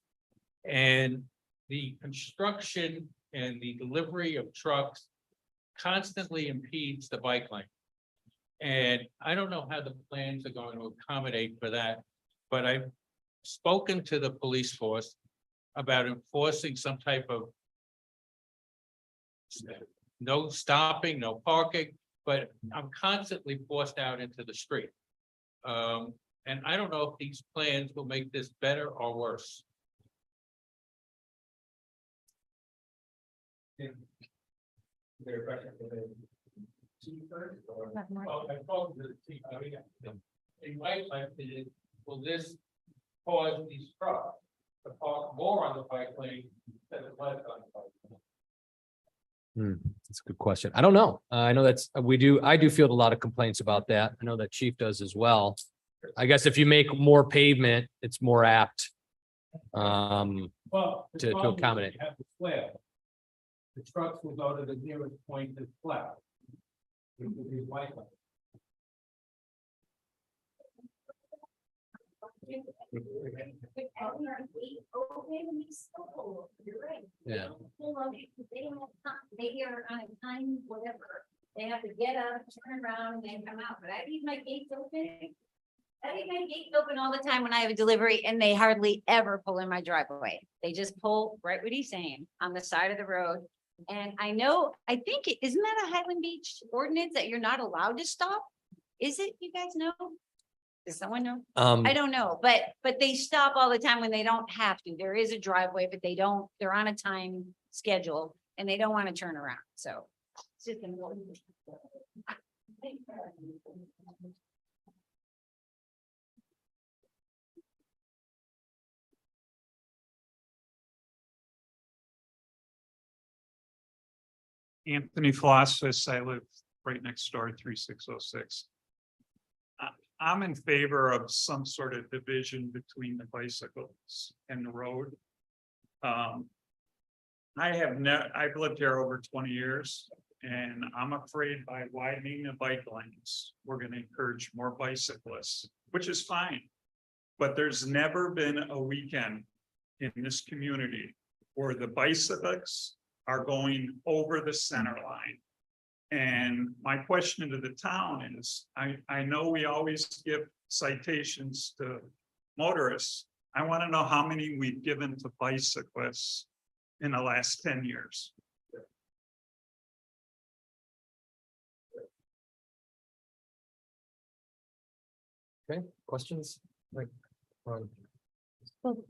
And the construction and the delivery of trucks constantly impedes the bike lane. And I don't know how the plans are going to accommodate for that, but I've spoken to the police force about enforcing some type of no stopping, no parking, but I'm constantly forced out into the street. And I don't know if these plans will make this better or worse. Have more? Well, I told the chief, I mean, in my opinion, will this cause these trucks to park more on the bike lane than less on the bike lane? That's a good question. I don't know. I know I do field a lot of complaints about that. I know that chief does as well. I guess if you make more pavement, it's more apt. Well, the To problem is accommodate. you have the flare. The trucks will go to the nearest point that's flat. Which would be white line. Yeah. They are on a time, whatever, they have to get up, turn around, and then come out, but I leave my gates open. I leave my gates open all the time when I have a delivery, and they hardly ever pull in my driveway. They just pull right what he's saying, on the side of the road. And I know, I think, isn't that a Highland Beach ordinance that you're not allowed to stop? Is it, you guys know? Does someone know? I don't know, but they stop all the time when they don't have to. There is a driveway, but they're on a time schedule and they don't want to turn around, so. It's just important. Anthony Flossis, I live right next door, 3606. I'm in favor of some sort of division between the bicycles and the road. I've lived here over 20 years, and I'm afraid by widening the bike lanes, we're gonna encourage more bicyclists, which is fine. But there's never been a weekend in this community where the bicyclists are going over the center line. And my question to the town is, I know we always give citations to motorists. I want to know how many we've given to bicyclists in the last 10 years. Okay, questions? So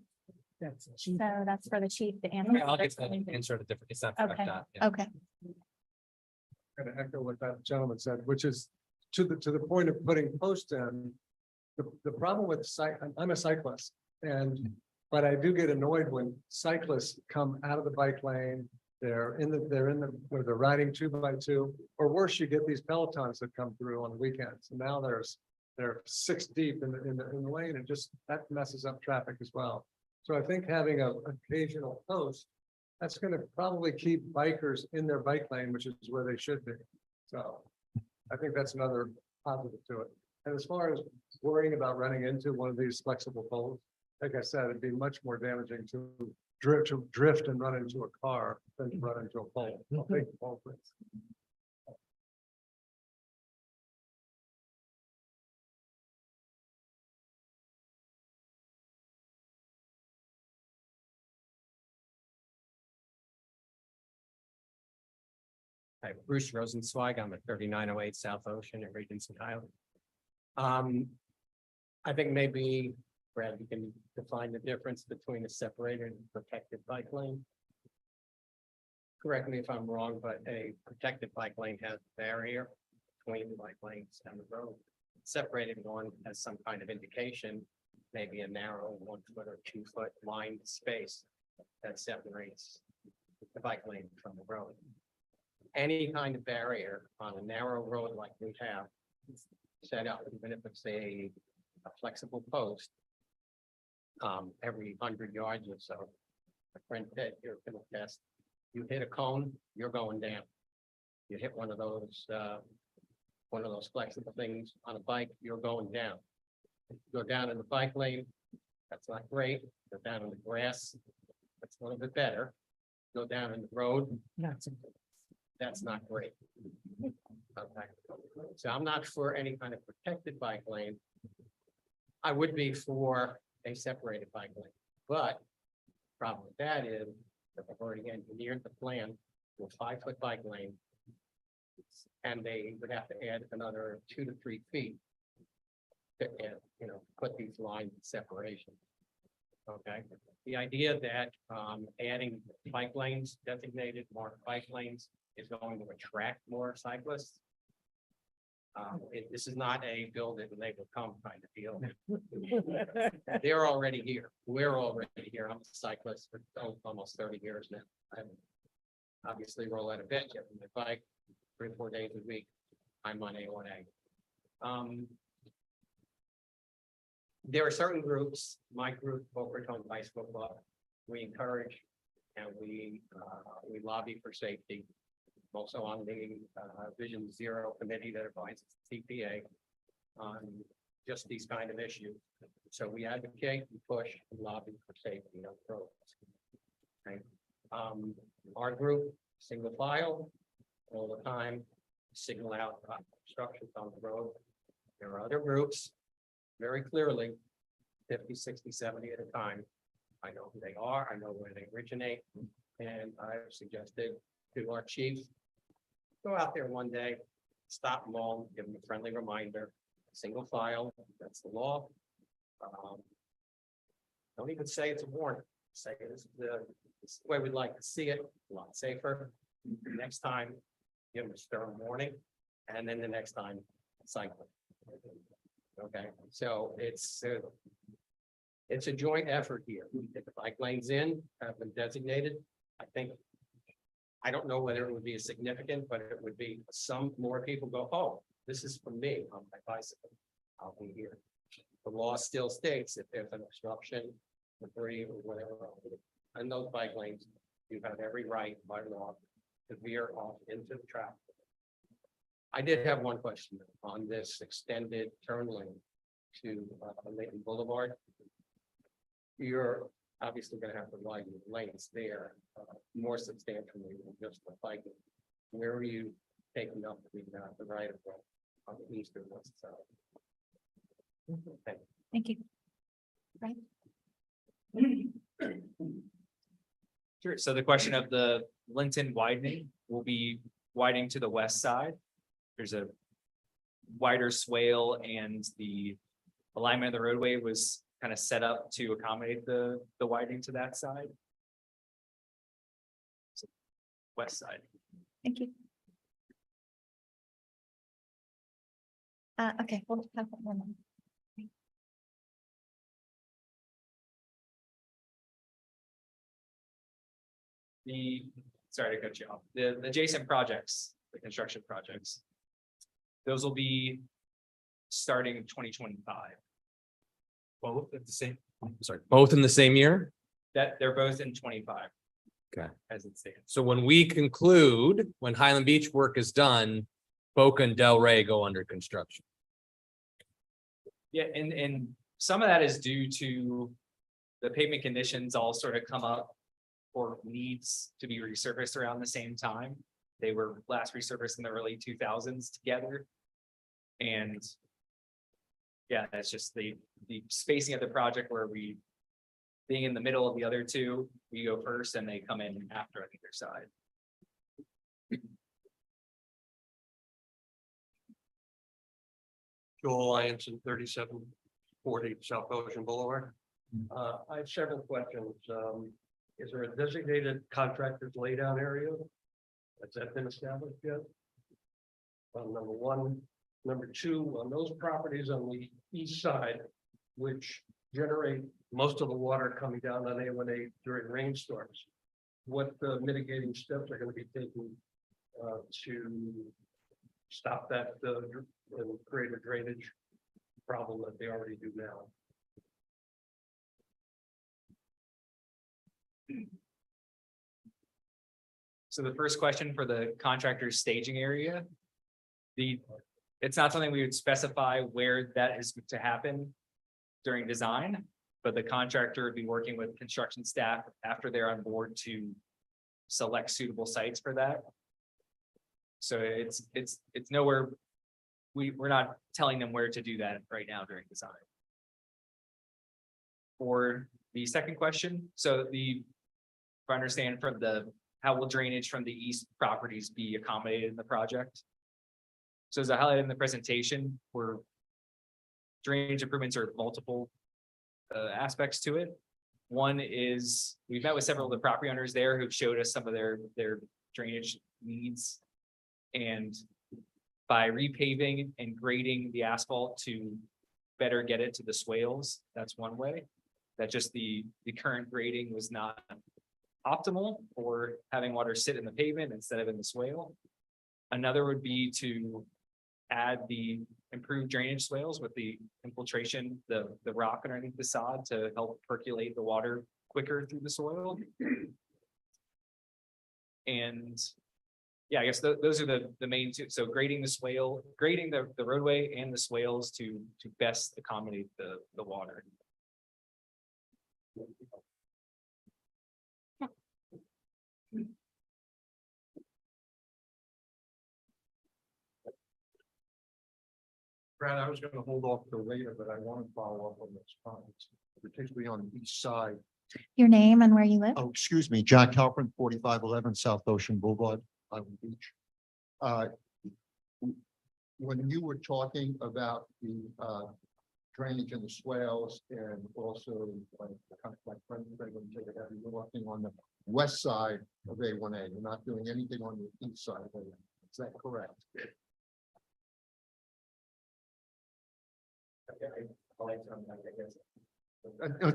that's for the chief to answer. I'll get that answer at a different, it's not. Okay. yeah. Okay, Kind of echo what that gentleman said, which is to the point of putting posts in. The problem with I'm a cyclist, but I do get annoyed when cyclists come out of the bike lane. They're riding 2x2, or worse, you get these Pelotons that come through on the weekends, and now they're 6 deep in the lane, and just that messes up traffic as well. So I think having an occasional post, that's going to probably keep bikers in their bike lane, which is where they should be. So I think that's another positive to it. And as far as worrying about running into one of these flexible poles, like I said, it'd be much more damaging to drift and run into a car than to run into a pole. I'll take the pole, please. Hi, Bruce Rosenzweig. I'm at 3908 South Ocean in Regency Island. I think maybe, Brad, you can define the difference between a separated and protected bike lane. Correct me if I'm wrong, but a protected bike lane has a barrier between the bike lanes and the road. Separated one has some kind of indication, maybe a narrow 1 foot or 2 foot lined space that separates the bike lane from the road. any kind of barrier on a narrow road like we have set up, even if it's a flexible post, every 100 yards or so. A friend said, you're gonna test, you hit a cone, you're going down. You hit one of those flexible things on a bike, you're going down. Go down in the bike lane, that's not great. Go down in the grass, that's a little bit better. Go down in the road, that's not great. Okay. So I'm not for any kind of protected bike lane. I would be for a separated bike lane, but problem with that is that I've already engineered the plan with 5-foot bike lane. And they would have to add another 2 to 3 feet to add, put these lines in separation. Okay, the idea that adding bike lanes, designated marked bike lanes, is going to attract more cyclists. This is not a build it and they will come kind of deal. They're already here. We're already here. I'm a cyclist for almost 30 years now. I obviously roll out of bed, get on my bike 3 or 4 days a week. I'm on A1A. There are certain groups, my group, Boca Raton Bicycle Club, we encourage and we lobby for safety. Also on the Vision Zero committee that advises CPA on just these kind of issues. So we advocate, we push, and lobby for safety on roads. Okay. Our group, single file, all the time, signal out obstructions on the road. There are other groups, very clearly, 50, 60, 70 at a time. I know who they are, I know where they originate, and I've suggested to our chief, go out there one day, stop them all, give them a friendly reminder, single file, that's the law. Don't even say it's a warning, say this is the way we'd like to see it, a lot safer. Next time, give them a stern warning, and then the next time, cycle. Okay, so it's a joint effort here. We get the bike lanes in, have them designated. I don't know whether it would be a significant, but it would be some more people go, oh, this is for me on my bicycle. I'll be here. The law still states if there's an obstruction, debris or whatever, and those bike lanes, you have every right by law to veer off into the traffic. I did have one question on this extended turn lane to Layton Boulevard. You're obviously going to have to widen the lanes there more substantially than just the biking. Where are you taking up the right of way on the east or west side? Thank you. Thank you. Right. Sure. So the question of the Linton widening will be widening to the west side. There's a wider swale and the alignment of the roadway was kind of set up to accommodate the widening to that side. So, west side. Thank you. Okay, we'll have one more. Sorry to cut you off, the adjacent projects, the construction projects. Those will be starting in 2025. Both at the same, sorry, both in the same year? That they're both in 25. Okay. As it stands. So when we conclude, when Highland Beach work is done, Boca and Del Rey go under construction. Yeah, and some of that is due to the pavement conditions all sort of come up or needs to be resurfaced around the same time. They were last resurfaced in the early 2000s together. And yeah, that's just the spacing of the project where we, being in the middle of the other two, we go first and they come in after on either side. Joel Lyons in 3740 South Ocean Boulevard. I have several questions. Is there a designated contractor's laydown area? Has that been established yet? Number one. Number two, on those properties on the east side, which generate most of the water coming down on A1A during rainstorms, what mitigating steps are going to be taken to stop that, and create a drainage problem that they already do now. So the first question for the contractor's staging area. It's not something we would specify where that is to happen during design, but the contractor would be working with construction staff after they're on board to select suitable sites for that. So it's nowhere, we're not telling them where to do that right now during design. For the second question, so if I understand from how will drainage from the east properties be accommodated in the project? So as I highlighted in the presentation, drainage improvements are multiple aspects to it. One is, we've met with several of the property owners there who've showed us some of their drainage needs. And by repaving and grading the asphalt to better get it to the swales, that's one way. That just the current grading was not optimal for having water sit in the pavement instead of in the swale. Another would be to add the improved drainage swales with the infiltration, the rock underneath the sod to help percolate the water quicker through the soil. And yeah, I guess those are the main two. So grading the roadway and the swales to best accommodate the water. Brad, I was gonna hold off till later, but I want to follow up on this comments, particularly on the east side. Your name and where you live? Oh, excuse me, Jack Halpern, 4511 South Ocean Boulevard, Island Beach. When you were talking about the drainage in the swales and also like friend, you're working on the west side of A1A, you're not doing anything on the east side of A1A. Is that correct?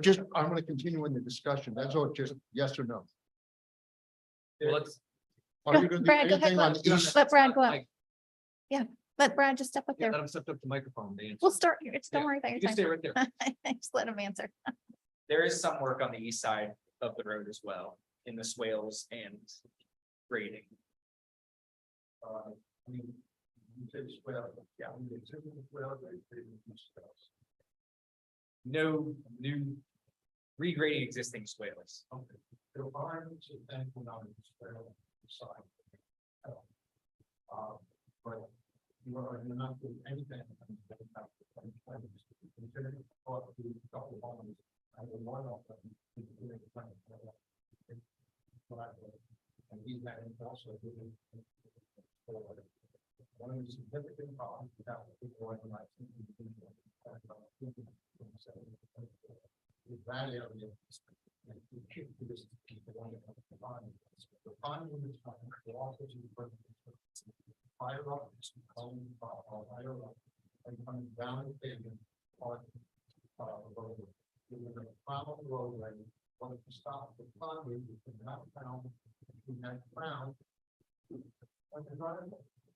Just, I'm gonna continue in the discussion. That's all, just yes or no. Let's, Are you gonna do Brad, go ahead, anything on the east? Let Brad go up. Yeah, let Brad just step up there. let him step up to the microphone. to answer. We'll start here. Don't Yeah, worry about your You can stay time. right there. Just let him answer. There is some work on the east side of the road as well, in the swales and grading. No new regrading existing swales. But you're not doing anything. And he's also doing. One of the significant problems without people organizing. That area. Fire up, fire up, and coming down the pavement on the road. We're gonna follow the roadway, want to stop the conduit, we cannot found, we had found.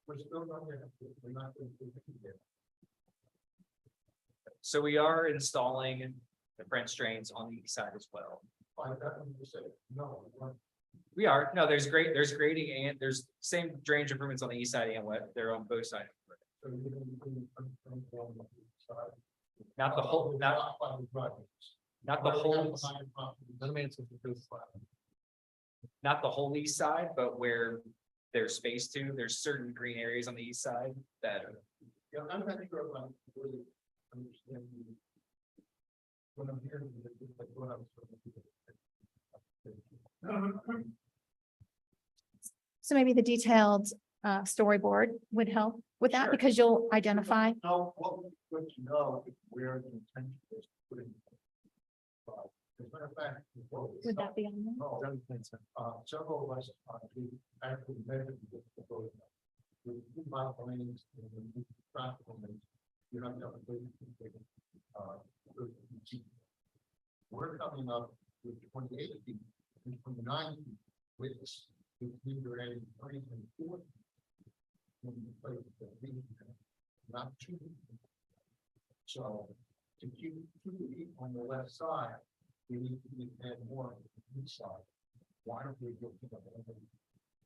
We're still not there, we're not going to be there. So we are installing the French drains on the east side as well. By that, you say, no, We are, no, there's grading and there's same drainage improvements on the east side and west, they're on both sides. so you're gonna be doing. Not the whole, not the whole, Let him answer the first part. not the whole east side, but where there's space to, there's certain green areas on the east side that. Yeah, I'm not sure if I'm really understanding. What I'm hearing. Like what I was. So maybe the detailed storyboard would help with that Sure. because you'll identify. No, what we good to know is where the intention is putting. As a matter of fact. Would that be on there? Several of us, we actually measured the proposal. With 2 mile lanes and the traffic lanes, you're not going to. We're coming up with 28 feet and 29 feet with this. We either adding 3 and 4. Not 2. So to keep 2 on the left side, we need to add more on the east side. Why don't we go to the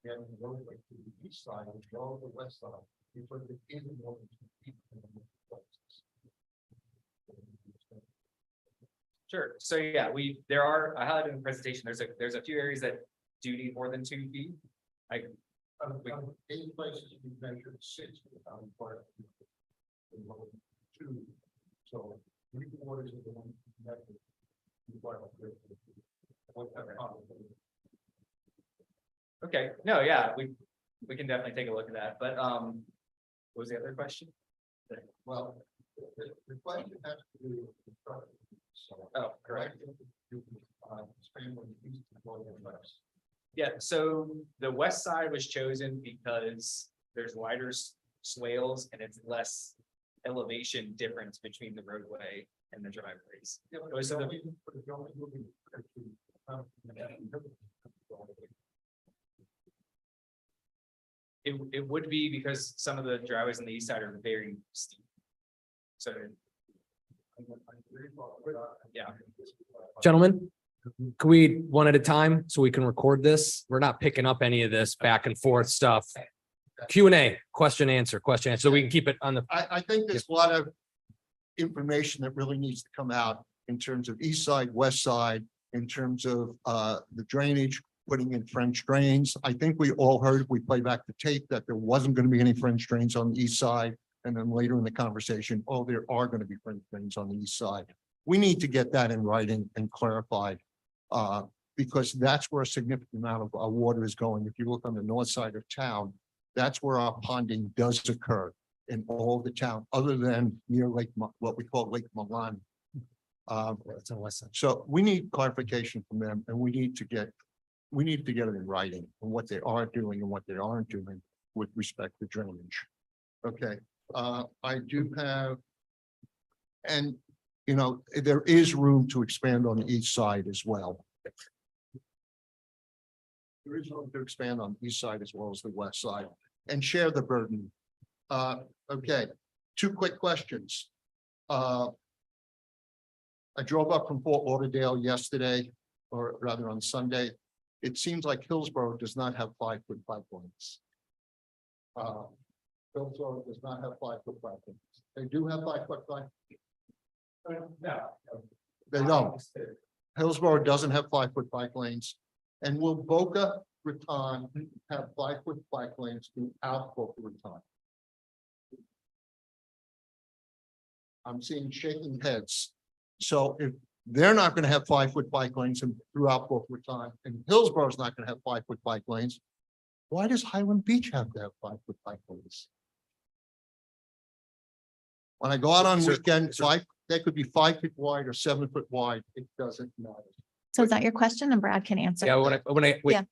and the roadway to the east side as well as the west side? Because it isn't more than 2 feet in the places. Sure. So yeah, there are, I highlighted in the presentation, there's a few areas that do need more than 2 feet. We- 8 places we measured 6 without part. 2, so 3 quarters of the one measured. Okay, no, yeah, we can definitely take a look at that, but, what was the other question? Well, the question has to do with construction. So. Oh, correct. Expand on the east and go to the west. Yeah, so the west side was chosen because there's wider swales and it's less elevation difference between the roadway and the driveways. Those are the- It would be because some of the driveways on the east side are very steep. So. Yeah, Gentlemen, can we one at a time so we can record this? We're not picking up any of this back and forth stuff. Q&A, question, answer, so we can keep it on the, I think there's a lot of information that really needs to come out in terms of east side, west side, in terms of the drainage, putting in French drains. I think we all heard, we play back the tape, that there wasn't going to be any French drains on the east side. And then later in the conversation, oh, there are going to be French drains on the east side. We need to get that in writing and clarified. Because that's where a significant amount of our water is going. If you look on the north side of town, that's where our ponding does occur in all the town, other than near what we call Lake Milan. it's on the west side. So we need clarification from them, and we need to get it in writing on what they are doing and what they aren't doing with respect to drainage. Okay, I do have, and you know, there is room to expand on the east side as well. There is room to expand on the east side as well as the west side and share the burden. Okay, 2 quick questions. I drove up from Fort Lauderdale yesterday, or rather on Sunday. It seems like Hillsborough does not have 5-foot pipelines. Hillsborough does not have 5-foot pipelines. They do have 5-foot pipelines. no. They don't. Hillsborough doesn't have 5-foot bike lanes. And will Boca Raton have 5-foot bike lanes throughout Boca Raton? I'm seeing shaking heads. So if they're not going to have 5-foot bike lanes throughout Boca Raton, and Hillsborough is not going to have 5-foot bike lanes, why does Highland Beach have to have 5-foot bike lanes? When I go out on weekends, they could be 5 feet wide or 7 foot wide. It doesn't matter. So is that your question? And Brad can answer. Yeah, when I, wait. Yeah.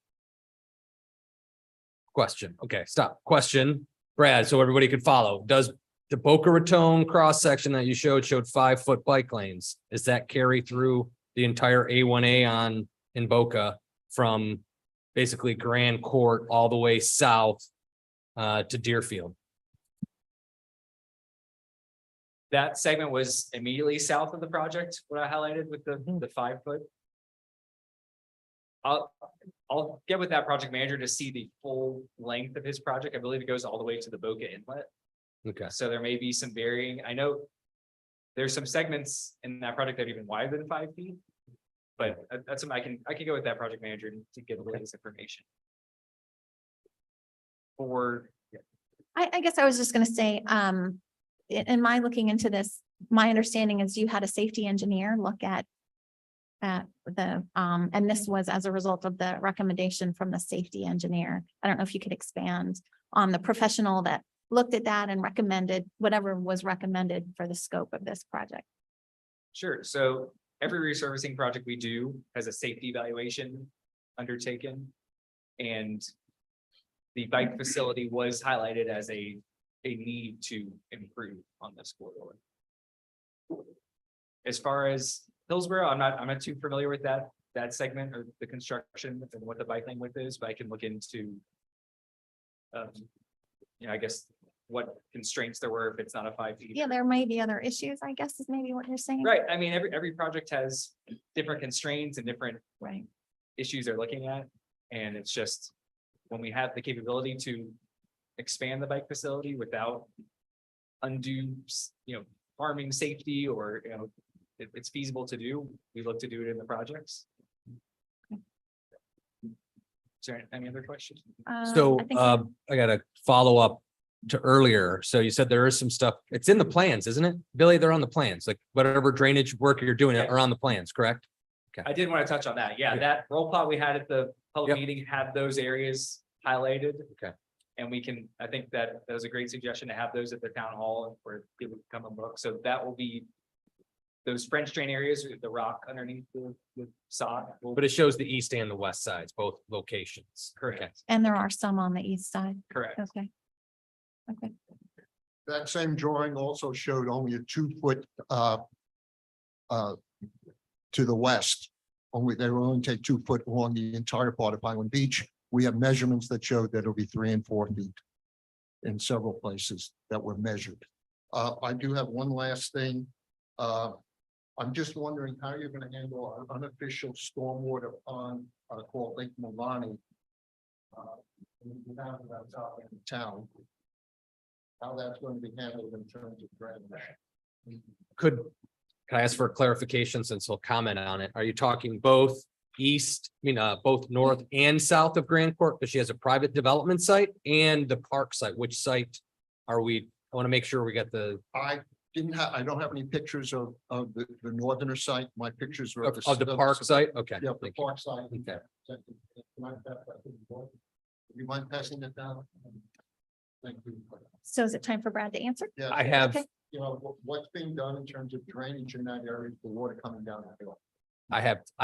Question, okay, stop, question, Brad, so everybody could follow, does the Boca Raton cross section that you showed 5-foot bike lanes? Does that carry through the entire A1A in Boca from basically Grand Court all the way south to Deerfield? That segment was immediately south of the project, what I highlighted with the 5-foot. I'll get with that project manager to see the full length of his project. I believe it goes all the way to the Boca Inlet. Okay, So there may be some varying. I know there's some segments in that project that are even wider than 5 feet. But that's something I can go with that project manager to get the latest information. I guess I was just gonna say, in my looking into this, my understanding is you had a safety engineer look at and this was as a result of the recommendation from the safety engineer. I don't know if you could expand on the professional that looked at that and recommended whatever was recommended for the scope of this project. Sure. So every resurfacing project we do has a safety evaluation undertaken. And the bike facility was highlighted as a need to improve on this corridor. As far as Hillsborough, I'm not too familiar with that that segment or the construction and what the bike lane width is, but I can look into. I guess what constraints there were if it's not a 5 feet. Yeah, there may be other issues, I guess is maybe what you're saying. Right, I mean, every project has different constraints and different Right. issues they're looking at. And it's just, when we have the capability to expand the bike facility without undue, harming safety or, if it's feasible to do, we look to do it in the projects. Is there any other questions? So I think- I got a follow up to earlier. So you said there is some stuff, it's in the plans, isn't it? Billy, they're on the plans, like whatever drainage work you're doing are on the plans, correct? I did want to touch on that. Yeah, that roll plot we had at the public Yep. meeting had those areas highlighted. Okay. And I think that was a great suggestion to have those at the town hall where people can come and look. So that will be those French drain areas, with the rock underneath the sod. But it shows the east and the west sides, both locations. Correct, And there are some on the east side. correct. Okay. Okay. That same drawing also showed only a 2 foot to the west. They will only take 2 foot along the entire part of Highland Beach. We have measurements that show that it'll be 3 and 4 feet in several places that were measured. I do have one last thing. I'm just wondering how you're gonna handle an unofficial stormwater pond called Lake Milani. Down about top end of town. How that's going to be handled in terms of drainage. Can I ask for a clarification since he'll comment on it? Are you talking both both north and south of Grand Court? Because she has a private development site and the park site. Which site are we? I want to make sure we get the I don't have any pictures of the northerner site. My pictures were of the park site. Okay. Yeah, the thank you. park site. Okay. You mind passing it down? Thank you. So is it time for Brad to answer? Yeah. I have, Okay. What's being done in terms of drainage in that area, the water coming down the hill? I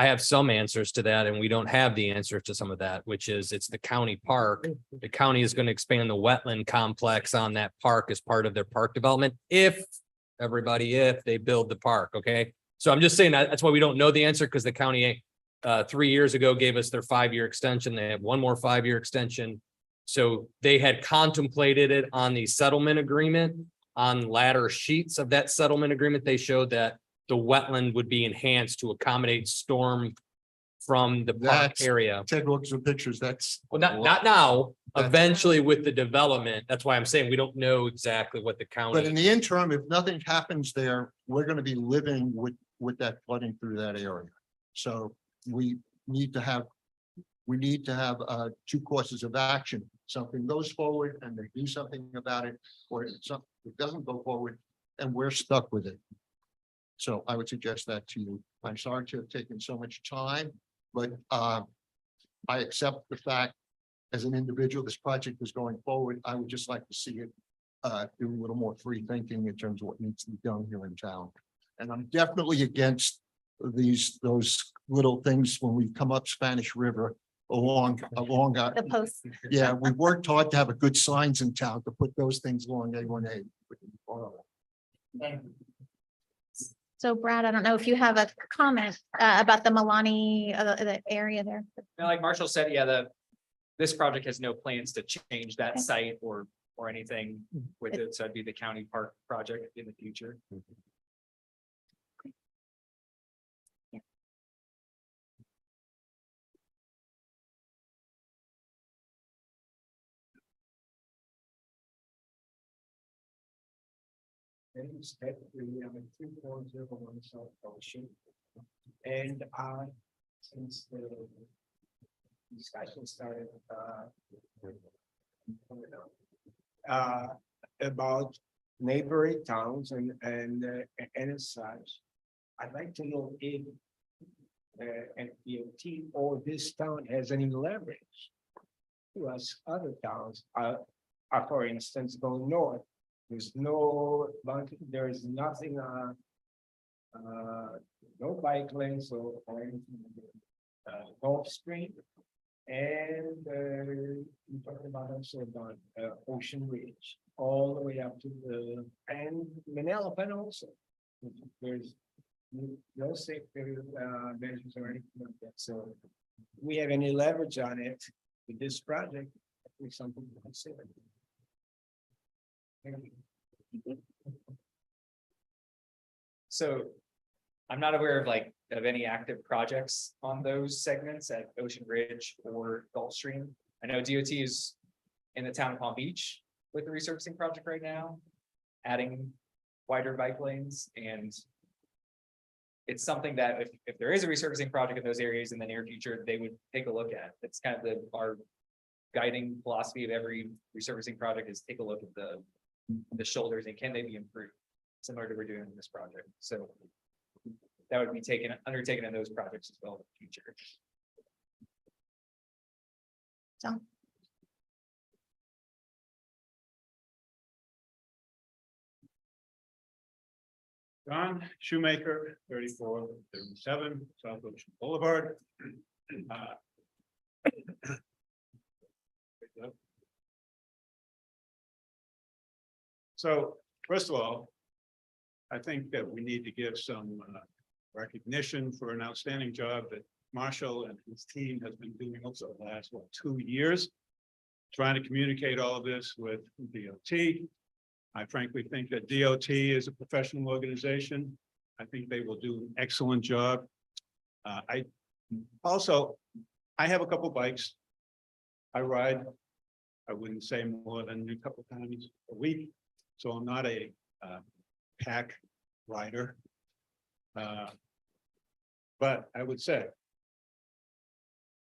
have some answers to that, and we don't have the answer to some of that, which is it's the county park. The county is going to expand the wetland complex on that park as part of their park development. If they build the park, okay? So I'm just saying that's why we don't know the answer, because the county 3 years ago gave us their 5-year extension. They have one more 5-year extension. So they had contemplated it on the settlement agreement. On latter sheets of that settlement agreement, they showed that the wetland would be enhanced to accommodate storm from the park That's- area. Take a look at some pictures. That's. Well, not now, That's- eventually with the development. That's why I'm saying we don't know exactly what the But in county. the interim, if nothing happens there, we're gonna be living with that flooding through that area. So we need to have 2 courses of action. Something goes forward and they do something about it, or it doesn't go forward and we're stuck with it. So I would suggest that to you. I'm sorry to have taken so much time, but I accept the fact as an individual, this project is going forward. I would just like to see it do a little more free thinking in terms of what needs to be done here in town. And I'm definitely against those little things when we come up Spanish River along. The post. Yeah, we worked hard to have a good signs in town to put those things along A1A. Thank you. So Brad, I don't know if you have a comment about the Milani, the area there. Now, like Marshall said, yeah, this project has no plans to change that site or anything with it. So it'd be the county park project in the future. I'm in 3.01 South Ocean. And since the discussion started about neighboring towns and such, I'd like to know if FDOT or this town has any leverage to us other towns, for instance, going north. There's no, there is nothing, no bike lanes or anything, Gulf Stream. And we're talking about also about Ocean Ridge, all the way up to and Manalapan also. There's no safety measures or anything like that. So we have any leverage on it with this project, it's something to consider. So I'm not aware of of any active projects on those segments at Ocean Ridge or Gulfstream. I know DOT is in the town of Palm Beach with the resurfacing project right now, adding wider bike lanes, and it's something that if there is a resurfacing project in those areas in the near future, they would take a look at. It's kind of our guiding philosophy of every resurfacing project is take a look at the shoulders and can they be improved, similar to what we're doing in this project. So that would be undertaken in those projects as well in the future. Don Shoemaker, 3437 South Ocean Boulevard. So, first of all, I think that we need to give some recognition for an outstanding job that Marshall and his team has been doing also the last, 2 years, trying to communicate all of this with DOT. I frankly think that DOT is a professional organization. I think they will do an excellent job. I have a couple bikes. I ride, I wouldn't say more than a couple times a week. So I'm not a pack rider. But I would say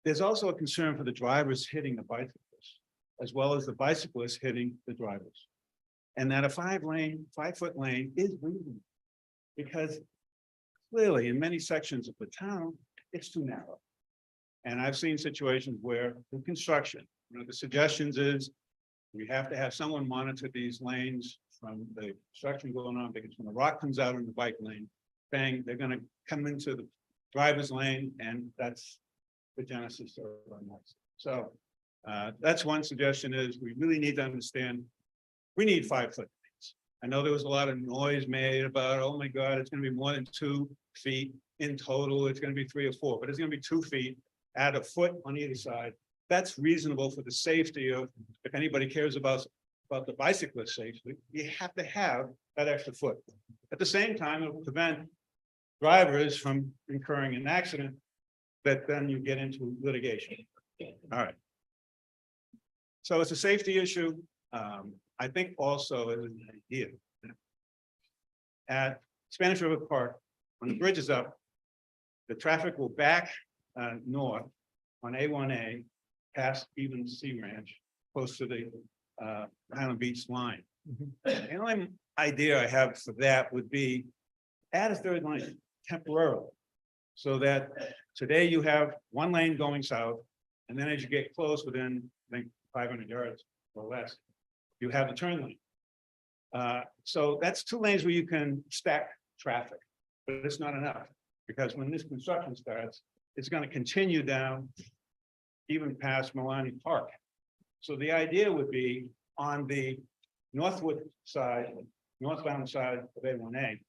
there's also a concern for the drivers hitting the bicyclists, as well as the bicyclists hitting the drivers. And that a 5-foot lane is reasonable. Because clearly in many sections of the town, it's too narrow. And I've seen situations where the construction, the suggestions is we have to have someone monitor these lanes from the construction going on, because when the rock comes out in the bike lane, bang, they're gonna come into the driver's lane, and that's the genesis of our noise. So that's one suggestion is we really need to understand, we need 5-foot lanes. I know there was a lot of noise made about, oh my God, it's gonna be more than 2 feet in total, it's gonna be 3 or 4, but it's gonna be 2 feet, add a foot on either side. That's reasonable for the safety of, if anybody cares about the bicyclist safety, you have to have that extra foot. At the same time, it will prevent drivers from incurring an accident that then you get into litigation. All right. So it's a safety issue. I think also as an idea. At Spanish River Park, when the bridge is up, the traffic will back north on A1A past even Sea Ranch, close to the Highland Beach line. The only idea I have for that would be add a third lane temporarily. So that today you have 1 lane going south, and then as you get close within, I think, 500 yards or less, you have the turn lane. So that's 2 lanes where you can stack traffic, but it's not enough. Because when this construction starts, it's going to continue down even past Milani Park. So the idea would be on the northward side, northbound side of A1A,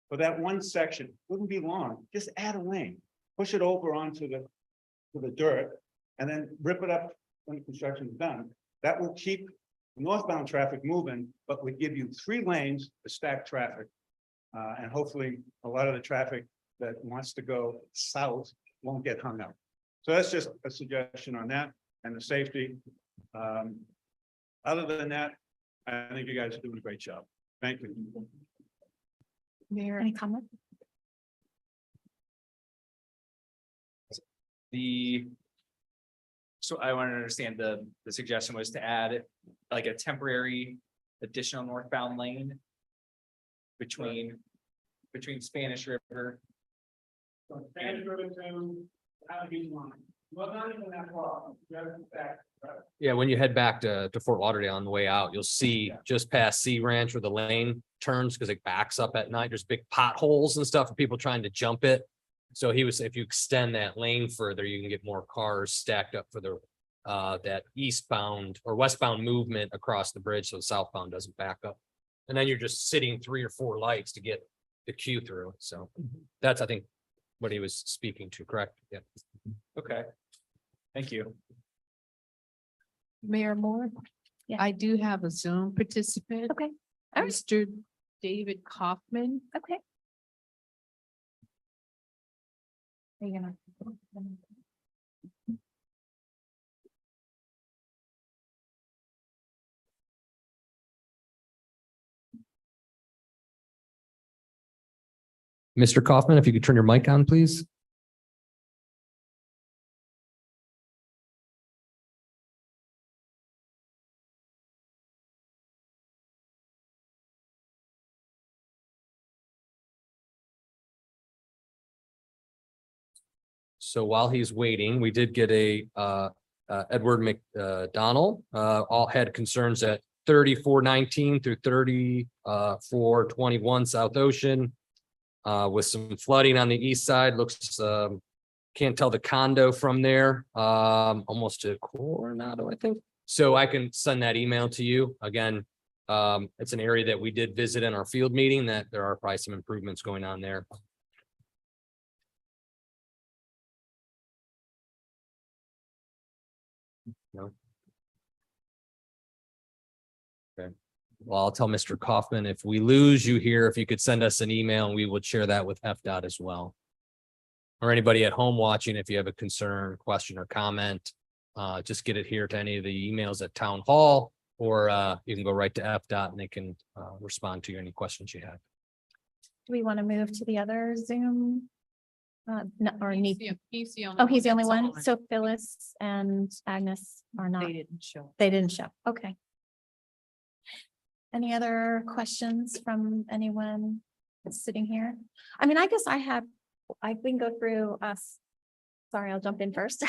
for that one section, wouldn't be long, just add a lane, push it over onto the dirt, and then rip it up when the construction is done. That will keep northbound traffic moving, but would give you 3 lanes to stack traffic. And hopefully a lot of the traffic that wants to go south won't get hung up. So that's just a suggestion on that and the safety. Other than that, I think you guys are doing a great job. Thank you. Any comment? So I want to understand the suggestion was to add like a temporary additional northbound lane between Spanish River. Spanish River to Highland Beach line. Well, not even that far. Yeah, when you head back to Fort Lauderdale on the way out, you'll see just past Sea Ranch where the lane turns because it backs up at night. There's big potholes and stuff for people trying to jump it. So he was, if you extend that lane further, you can get more cars stacked up for the that eastbound or westbound movement across the bridge, so the southbound doesn't back up. And then you're just sitting 3 or 4 lights to get the queue through. So that's, I think, what he was speaking to, correct? Yeah. Okay. Thank you. Mayor Moore? Yeah. I do have a Zoom participant. Okay. All right. Mr. David Kaufman. Okay. Are you gonna? Mr. Kaufman, if you could turn your mic on, please. So while he's waiting, we did get a Edward McDonald, all had concerns at 3419 through 3421 South Ocean. With some flooding on the east side, looks can't tell the condo from there, almost to Coronado, I think. So I can send that email to you again. It's an area that we did visit in our field meeting, that there are probably some improvements going on there. No. Okay. Well, I'll tell Mr. Kaufman, if we lose you here, if you could send us an email and we would share that with FDOT as well. Or anybody at home watching, if you have a concern, question or comment, just get it here to any of the emails at Town Hall, or you can go right to FDOT and they can respond to any questions you have. Do we want to move to the other Zoom? No, or need, He's the oh, he's the only one. So Phyllis and Agnes are not, didn't show. they didn't show. Okay. Any other questions from anyone that's sitting here? I mean, I guess I can go through us. Sorry, I'll jump in first.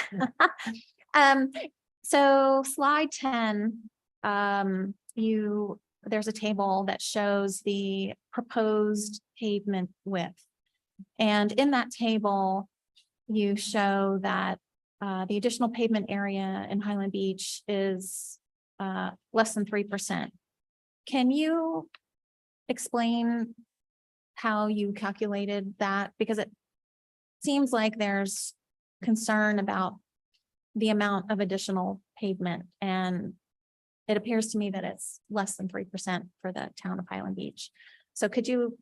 So slide 10, there's a table that shows the proposed pavement width. And in that table, you show that the additional pavement area in Highland Beach is less than 3%. Can you explain how you calculated that? Because it seems like there's concern about the amount of additional pavement, and it appears to me that it's less than 3% for the town of Highland Beach. So could you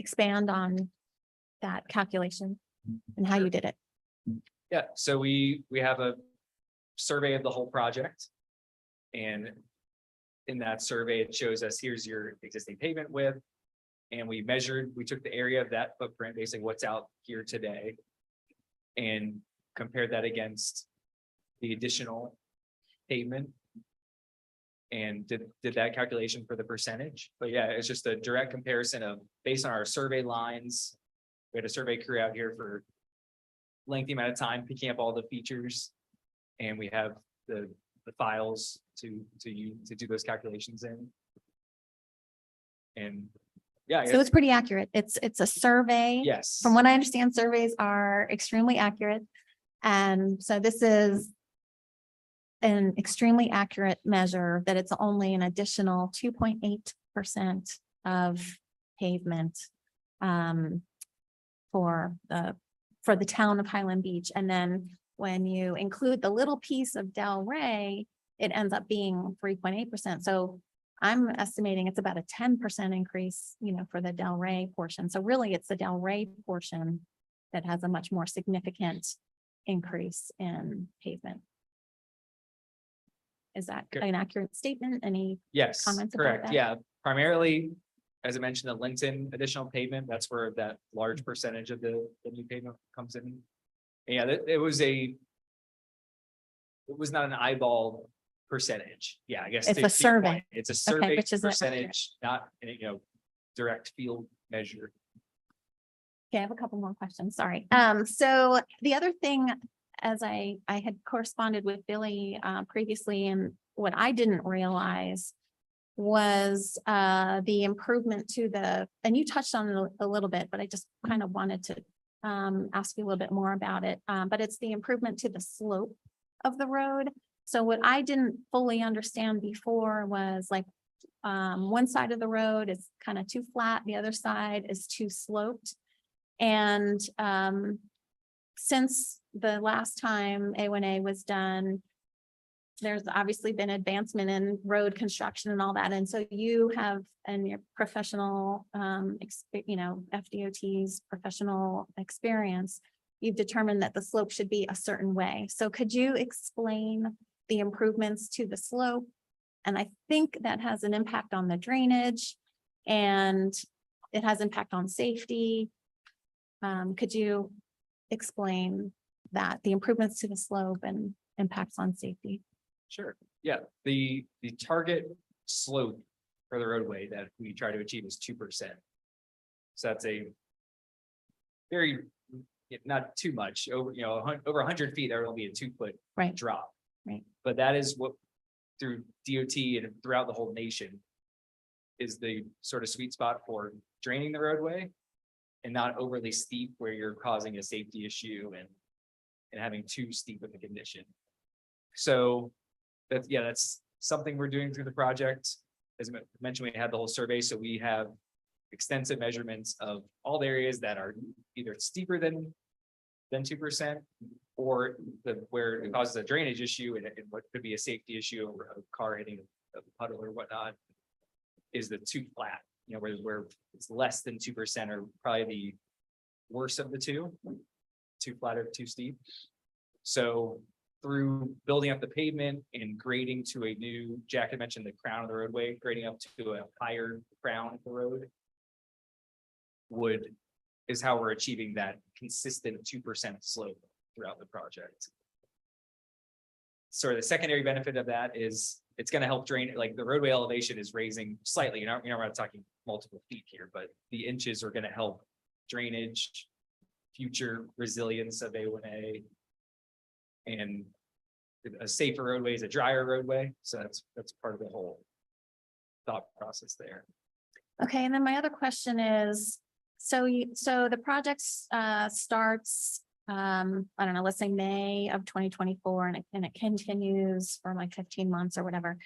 expand on that calculation and how you did it? Yeah, so we have a survey of the whole project. And in that survey, it shows us, here's your existing pavement width. And we took the area of that footprint, basically what's out here today, and compared that against the additional pavement. And did that calculation for the percentage. But yeah, it's just a direct comparison of, based on our survey lines. We had a survey crew out here for lengthy amount of time, picking up all the features. And we have the files to do those calculations in. And yeah. So it's pretty accurate. It's a survey. Yes. From what I understand, surveys are extremely accurate. And so this is an extremely accurate measure that it's only an additional 2.8% of pavement for the town of Highland Beach. And then when you include the little piece of Delray, it ends up being 3.8%. So I'm estimating it's about a 10% increase, for the Delray portion. So really it's the Delray portion that has a much more significant increase in pavement. Is that an accurate statement? Any Yes, comments about correct. that? Yeah, primarily, as I mentioned, the Linton additional pavement, that's where that large percentage of the new pavement comes in. Yeah, it was not an eyeball percentage. Yeah, I guess. It's to a your survey. point, it's a survey which is accurate. percentage, not, direct field measure. Okay, I have a couple more questions, sorry. So the other thing, as I had corresponded with Billy previously, and what I didn't realize was the improvement to and you touched on it a little bit, but I just kind of wanted to ask you a little bit more about it. But it's the improvement to the slope of the road. So what I didn't fully understand before was, like, one side of the road is kind of too flat, the other side is too sloped. And since the last time A1A was done, there's obviously been advancement in road construction and all that. And so you have, and your professional, FDOT's professional experience, you've determined that the slope should be a certain way. So could you explain the improvements to the slope? And I think that has an impact on the drainage and it has impact on safety. Could you explain that, the improvements to the slope and impacts on safety? Sure. Yeah, the target slope for the roadway that we try to achieve is 2%. So that's a very, not too much, over, over 100 feet, there will be a 2-foot Right. drop. Right. But that is what through DOT and throughout the whole nation is the sort of sweet spot for draining the roadway and not overly steep where you're causing a safety issue and having too steep of a condition. So that's something we're doing through the project. As mentioned, we had the whole survey, so we have extensive measurements of all the areas that are either steeper than 2% or where it causes a drainage issue and what could be a safety issue or a car hitting a puddle or whatnot is the too flat, where it's less than 2% or probably the worst of the two, too flat or too steep. So through building up the pavement and grading to a new, Jack had mentioned the crown of the roadway, grading up to a higher crown of the road is how we're achieving that consistent 2% slope throughout the project. So the secondary benefit of that is it's going to help drain, like the roadway elevation is raising slightly, we're not talking multiple feet here, but the inches are going to help drainage, future resilience of A1A, and a safer roadway is a drier roadway. So that's part of the whole thought process there. Okay, and then my other question is, so the project starts, I don't know, let's say May of 2024, and it continues for like 15 months or whatever.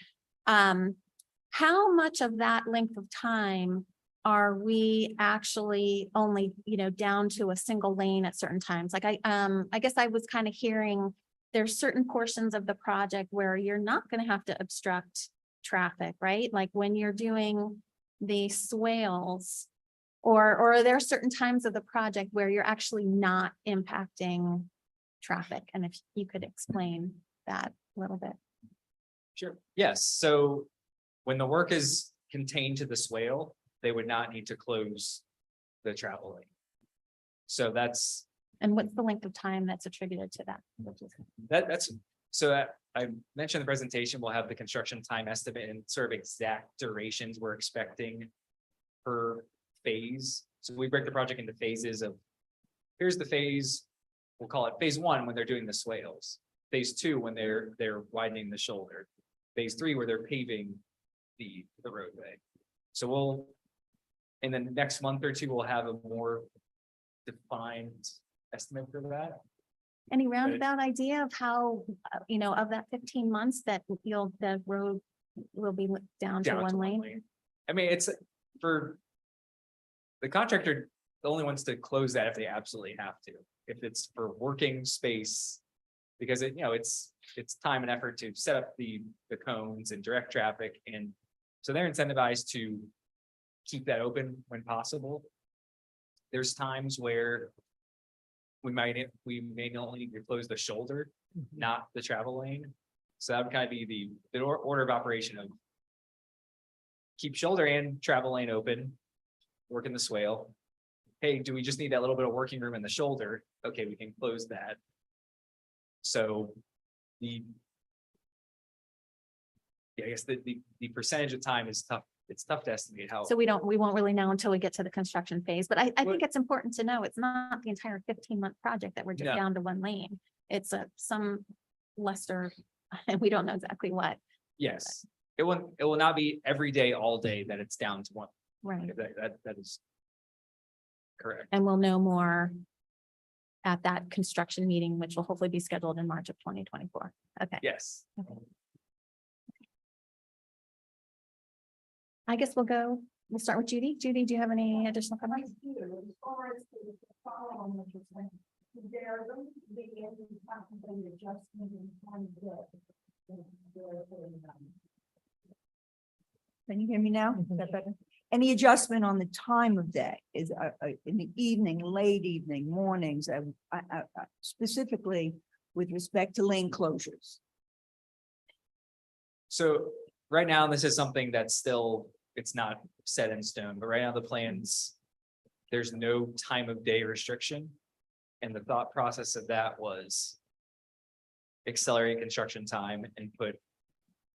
How much of that length of time are we actually only, down to a single lane at certain times? Like I guess I was kind of hearing there's certain portions of the project where you're not going to have to obstruct traffic, right? Like when you're doing the swales, or are there certain times of the project where you're actually not impacting traffic? And if you could explain that a little bit. Sure. Yes. So when the work is contained to the swale, they would not need to close the travel lane. So that's. And what's the length of time that's attributed to that? I mentioned in the presentation, we'll have the construction time estimate and sort of exact durations we're expecting per phase. So we break the project into phases of, here's the phase, we'll call it phase 1 when they're doing the swales, phase 2 when they're widening the shoulder, phase 3 where they're paving the roadway. So in the next month or two, we'll have a more defined estimate for that. Any roundabout idea of how, of that 15 months that the road will be down to one lane? I mean, it's for the contractor, the only ones to close that if they absolutely have to, if it's for working space, because it's time and effort to set up the cones and direct traffic. And so they're incentivized to keep that open when possible. There's times where we may only need to close the shoulder, not the travel lane. So that would kind of be the order of operation of keep shoulder and travel lane open, work in the swale. Hey, do we just need that little bit of working room in the shoulder? Okay, we can close that. So I guess the percentage of time is tough. It's tough to estimate how. So we won't really know until we get to the construction phase, but I think it's important to know it's not the entire 15-month project that we're just No. down to one lane. It's some lesser, and we don't know exactly what. Yes, it will not be every day, all day that it's down to one. Right. That is correct. And we'll know more at that construction meeting, which will hopefully be scheduled in March of 2024. Okay. Yes. Okay. I guess we'll start with Judy. Judy, do you have any additional comments? Can you hear me now? Is that better? Any adjustment on the time of day is in the evening, late evening, mornings, specifically with respect to lane closures? So right now, this is something that's still, it's not set in stone, but right now the plans, there's no time of day restriction. And the thought process of that was accelerate construction time and put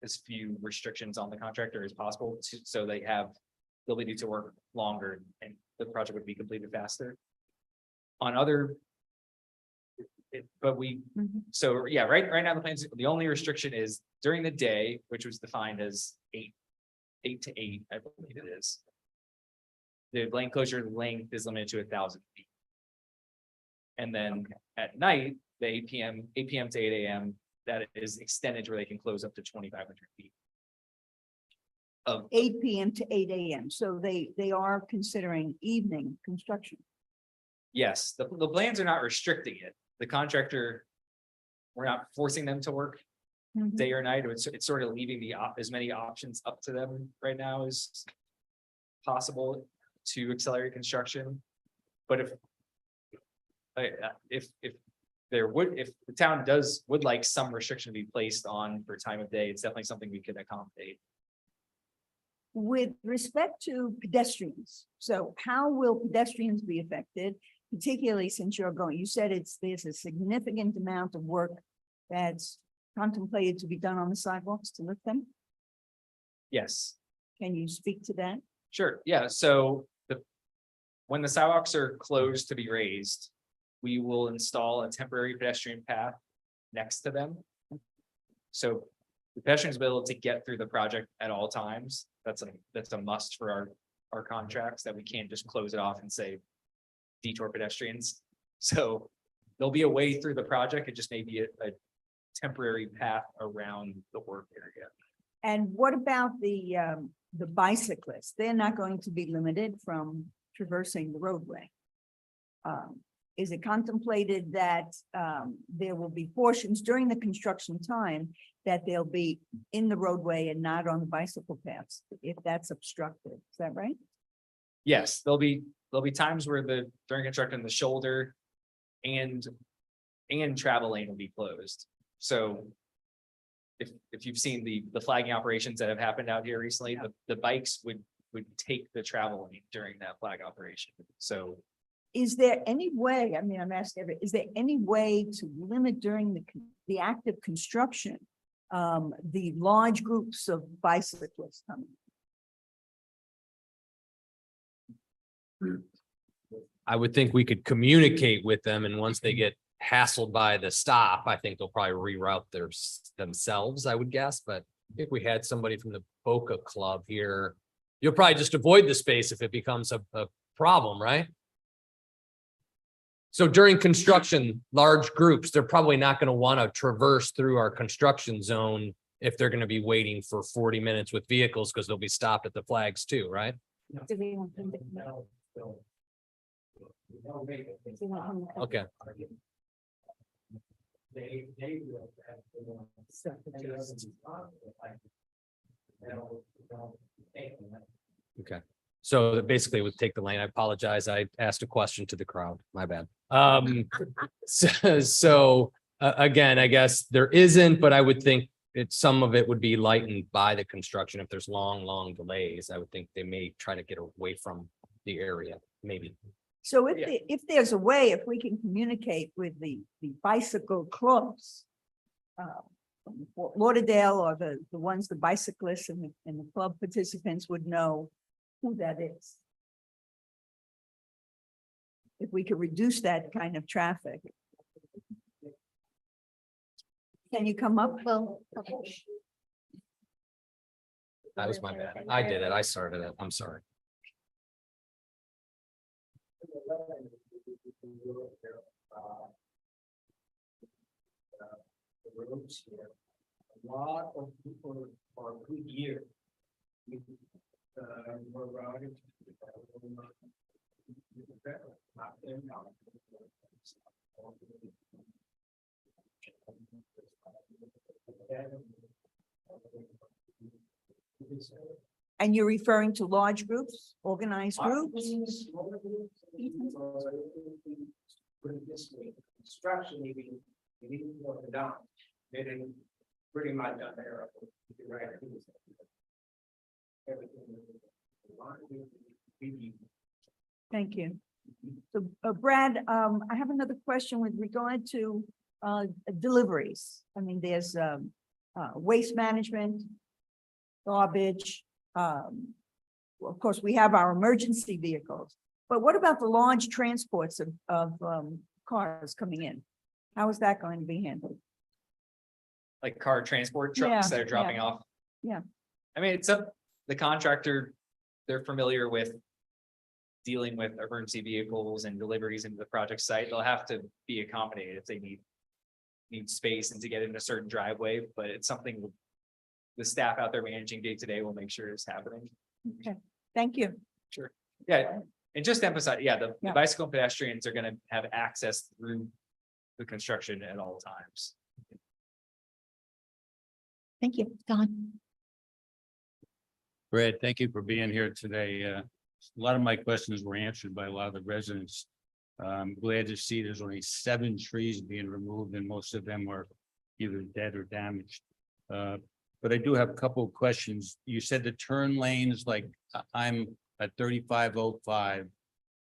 as few restrictions on the contractor as possible so they have the ability to work longer and the project would be completed faster. On other. But we, so yeah, right now the plans, the only restriction is during the day, which was defined as 8 to 8, I believe it is. The lane closure length is limited to 1,000 feet. And then at night, the 8 p.m. to 8 a.m. that is extended to where they can close up to 2,500 feet. Of 8 PM to 8 AM. So they are considering evening construction. yes, the plans are not restricting it. The contractor, we're not forcing them to work day or night. It's sort of leaving as many options up to them right now as possible to accelerate construction. But if the town would like some restriction to be placed on for time of day, it's definitely something we could accommodate. With respect to pedestrians, so how will pedestrians be affected? Particularly since you said there's a significant amount of work that's contemplated to be done on the sidewalks to lift them. Yes. Can you speak to that? Sure, yeah, so when the sidewalks are closed to be raised, we will install a temporary pedestrian path next to them. So the pedestrians will be able to get through the project at all times. That's a must for our contracts, that we can't just close it off and say detour pedestrians. So there'll be a way through the project. It just may be a temporary path around the work area. And what about the bicyclists? They're not going to be limited from traversing the roadway. Is it contemplated that there will be portions during the construction time that they'll be in the roadway and not on the bicycle paths, if that's obstructed? Is that right? Yes, there'll be times where during construction, the shoulder and travel lane will be closed. So if you've seen the flagging operations that have happened out here recently, the bikes would take the travel lane during that flag operation. So Is there any way, I mean, I'm asking, is there any way to limit during the active construction, the large groups of bicyclists coming? I would think we could communicate with them, and once they get hassled by the stop, I think they'll probably reroute themselves, I would guess, but if we had somebody from the Boca Club here, you'll probably just avoid the space if it becomes a problem, right? So during construction, large groups, they're probably not going to want to traverse through our construction zone if they're going to be waiting for 40 minutes with vehicles, because they'll be stopped at the flags too, right? Do we want them to- Okay. Okay, so that basically would take the lane. I apologize. I asked a question to the crowd. My bad. Again, I guess there isn't, but I would think some of it would be lightened by the construction. If there's long delays, I would think they may try to get away from the area, maybe. So if there's a way, if we can communicate with the bicycle clubs, from Fort Lauderdale, or the ones, the bicyclists and the club participants would know who that is. If we could reduce that kind of traffic. Can you come up? Well, okay. That was my bad. I did it. I started it. I'm sorry. A lot of people for a good year. And you're referring to large groups, organized groups? Construction, you need to work it down. Getting pretty much done there. Right. Thank you. So Brad, I have another question with regard to deliveries. I mean, there's waste management, garbage. Well, of course, we have our emergency vehicles, but what about the large transports of cars coming in? How is that going to be handled? Like car transport Yeah, trucks that are dropping yeah. off. Yeah. I mean, it's up, the contractor, they're familiar with dealing with emergency vehicles and deliveries into the project site. They'll have to be accommodated if they need space and to get in a certain driveway, but it's something the staff out there managing day to day will make sure it's happening. Okay, thank you. Sure. Yeah, and just to emphasize, yeah, the Yeah. bicycle and pedestrians are gonna have access through the construction at all times. Thank you. Don. Brad, thank you for being here today. A lot of my questions were answered by a lot of the residents. I'm glad to see there's only 7 trees being removed and most of them are either dead or damaged. But I do have a couple of questions. You said the turn lanes, like I'm at 3505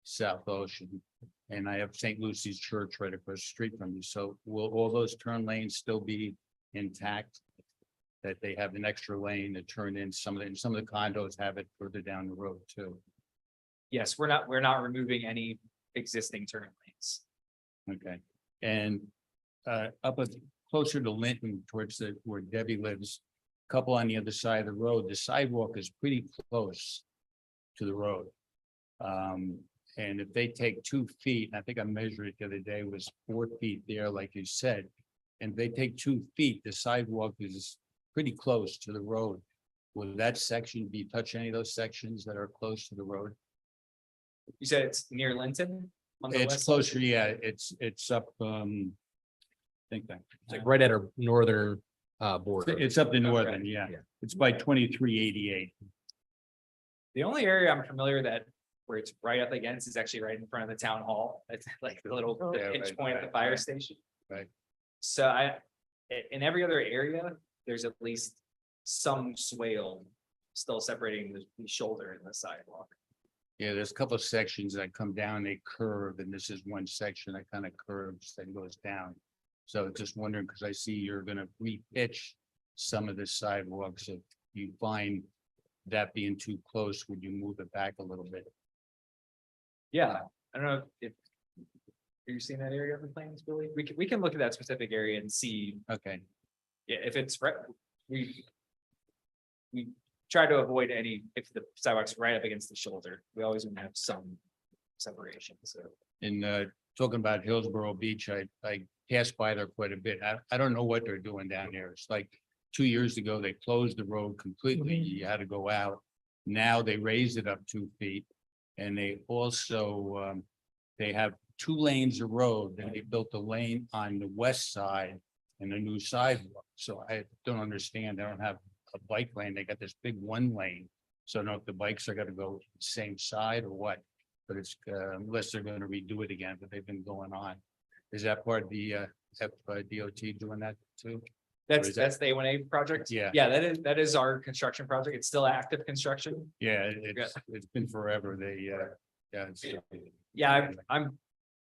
South Ocean. And I have St. Lucy's Church right across the street from you. So will all those turn lanes still be intact? That they have an extra lane to turn in some of the condos have it further down the road too. Yes, we're not removing any existing turn lanes. Okay, and closer to Linton towards where Debbie lives, couple on the other side of the road, the sidewalk is pretty close to the road. And if they take 2 feet, and I think I measured it the other day, was 4 feet there, like you said. And if they take 2 feet, the sidewalk is pretty close to the road. Will that section be touch any of those sections that are close to the road? You said it's near Linton? On the It's west side? closer, yeah, it's up, think that. It's like right at our northern border. It's up the northern, yeah. It's by 2388. The only area I'm familiar that where it's right up against is actually right in front of the town hall. It's like the little Yeah, pinch right, point at the right, fire right. station. Right. So in every other area, there's at least some swale still separating the shoulder and the sidewalk. Yeah, there's a couple of sections that come down, they curve, and this is one section that kind of curves and goes down. So just wondering, because I see you're gonna re-pitch some of the sidewalks. If you find that being too close, would you move it back a little bit? Yeah, I don't know if you're seeing that area of the plans, Billy. We can look at that specific area and see, Okay, yeah, if it's right, we try to avoid any, if the sidewalk's right up against the shoulder, we always want to have some separation, so. and talking about Hillsborough Beach, I passed by there quite a bit. I don't know what they're doing down there. It's like 2 years ago, they closed the road completely. You had to go out. Now they raised it up 2 feet. And they also, they have 2 lanes of road, and they built a lane on the west side and a new sidewalk. So I don't understand. They don't have a bike lane. They got this big 1 lane. So I don't know if the bikes are gonna go the same side or what, but it's, unless they're gonna redo it again, but they've been going on. Is that part of the, DOT doing that too? That's is that- the A1A project? Yeah. Yeah, that is our construction project. It's still active construction. Yeah, it's been forever. They, yeah. Yeah, I'm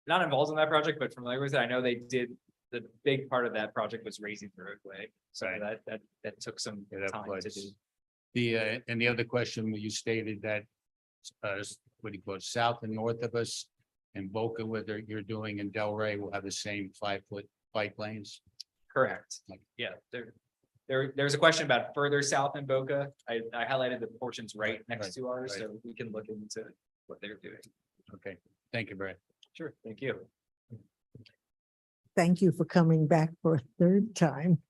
not involved in that project, but familiar with it. I know they did, the big part of that project was raising the roadway. So Right. that took some Yeah, that time to was- do. The, and the other question, you stated that, what do you call it, south and north of us in Boca, whether you're doing in Delray will have the same 5-foot bike lanes? Correct. Yeah, there's a question about further south in Boca. I highlighted the portions right next to ours, right. so we can look into what they're doing. Okay, thank you, Brad. Sure, thank you. Thank you for coming back for a third time.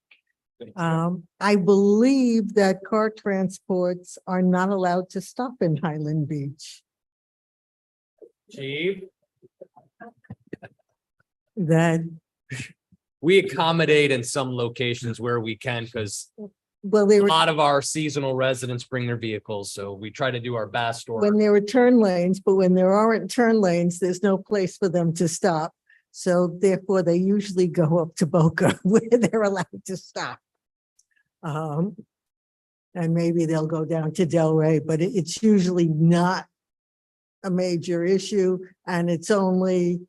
I believe that car transports are not allowed to stop in Highland Beach. Chief, That, we accommodate in some locations where we can, because well, a lot of our seasonal residents bring their vehicles, so we try to do our best. Or when there are turn lanes, but when there aren't turn lanes, there's no place for them to stop. So therefore, they usually go up to Boca where they're allowed to stop. And maybe they'll go down to Delray, but it's usually not a major issue, and it's only